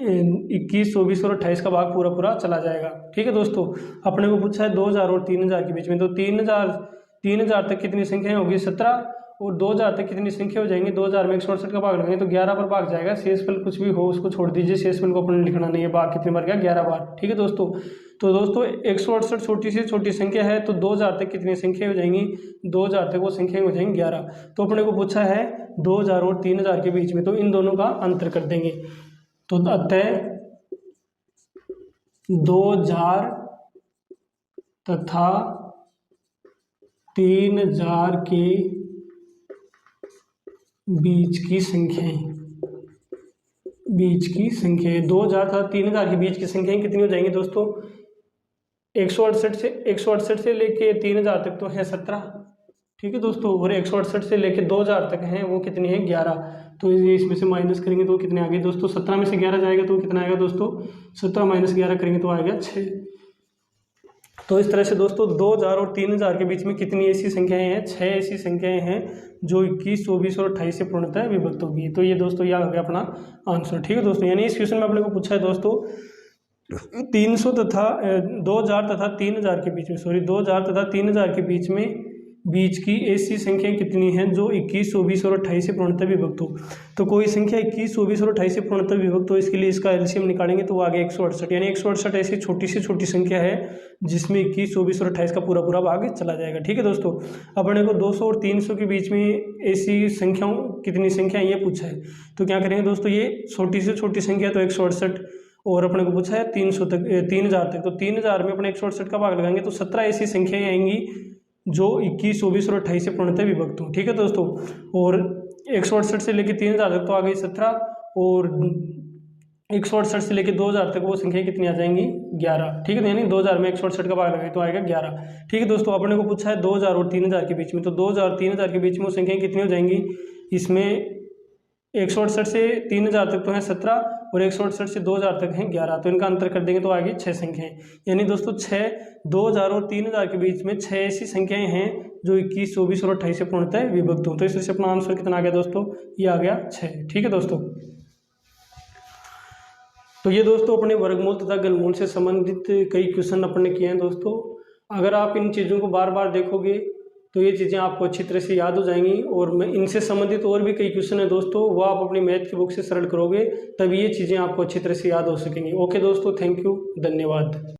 21, 24 और 28 का भाग पूरा चला जाएगा। ठीक है दोस्तों, अपने को पूछा है 2000 और 3000 के बीच में, तो 3000 तक कितनी संख्याएं होगी 17, और 2000 तक कितनी संख्या हो जाएंगी, 2000 में 168 का भाग लगाएंगे तो 11 पर भाग जाएगा। शेषफल कुछ भी हो उसको छोड़ दीजिए, शेषफल को अपने लिखना नहीं है। भाग कितनी बार गया, 11 बार। ठीक है दोस्तों, तो दोस्तों 168 छोटी से छोटी संख्या है, तो 2000 तक कितनी संख्या हो जाएंगी, 2000 तक वो संख्या हो जाएंगी 11। तो अपने को पूछा है 2000 और 3000 के बीच में, तो इन दोनों का अंतर कर देंगे। तो अतः 2000 तथा 3000 के बीच की संख्याएं 2000 तथा 3000 के बीच की संख्याएं कितनी हो जाएंगी दोस्तों, 168 से लेके 3000 तक तो है 17। ठीक है दोस्तों, और 168 से लेके 2000 तक हैं वो कितनी है 11। तो ये इसमें से माइनस करेंगे तो कितने आ गए दोस्तों, 17 में से 11 जाएगा तो कितना आएगा दोस्तों, 17 माइनस 11 करेंगे तो आएगा 6। तो इस तरह से दोस्तों 2000 और 3000 के बीच में कितनी ऐसी संख्याएं हैं, 6 ऐसी संख्याएं हैं जो 21, 24 और 28 से पूर्णतः विभक्त होगी। तो ये दोस्तों यह हो गया अपना आंसर। ठीक है दोस्तों, यानी इस क्वेश्चन में अपने को पूछा है दोस्तों 2000 तथा 3000 के बीच में 2000 तथा 3000 के बीच की ऐसी संख्याएं कितनी हैं जो 21, 24 और 28 से पूर्णतः विभक्त हो। तो कोई संख्या 21, 24 और 28 से पूर्णतः विभक्त हो, इसके लिए इसका एलसीएम निकालेंगे तो वो आ गया 168। यानी 168 ऐसी छोटी से छोटी संख्या है जिसमें 21, 24 और 28 का पूरा भाग चला जाएगा। ठीक है दोस्तों, अपने को 200 और 300 के बीच में ऐसी संख्याओं कितनी संख्या ये पूछा है, तो क्या करेंगे दोस्तों, ये छोटी से छोटी संख्या तो 168, और अपने को पूछा है 300 तक 3000 तक, तो 3000 में अपने 168 का भाग लगाएंगे तो 17 ऐसी संख्याएं आएंगी जो 21, 24 और 28 से पूर्णतः विभक्त हो। ठीक है दोस्तों, और 168 से लेकर 3000 तक तो आ गई 17, और 168 से लेकर 2000 तक वो संख्या कितनी आ जाएंगी 11। ठीक है, यानी 2000 में 168 का भाग लगाए तो आएगा 11। ठीक है दोस्तों, अपने को पूछा है 2000 और 3000 के बीच में, तो 2000 और 3000 के बीच में वो संख्या कितनी हो जाएंगी, इसमें 168 से 3000 तक तो है 17, और 168 से 2000 तक है 11, तो इनका अंतर कर देंगे तो आगे 6 संख्याएं। यानी दोस्तों 2000 और 3000 के बीच में 6 ऐसी संख्याएं हैं जो 21, 24 और 28 से पूर्णतः विभक्त हो। तो इस तरह से अपना आंसर कितना आ गया दोस्तों, ये आ गया 6। ठीक है दोस्तों, तो ये दोस्तों अपने वर्गमूल तथा घनमूल से संबंधित कई क्वेश्चन अपने किए हैं दोस्तों। अगर आप इन चीज़ों को बार बार देखोगे तो ये चीज़ें आपको अच्छी तरह से याद हो जाएंगी, और मैं इनसे संबंधित और भी कई क्वेश्चन है दोस्तों, वो आप अपनी मैथ की बुक से सरल करोगे तभी ये चीज़ें आपको अच्छी तरह से याद हो सकेंगी। ओके दोस्तों, थैंक यू, धन्यवाद।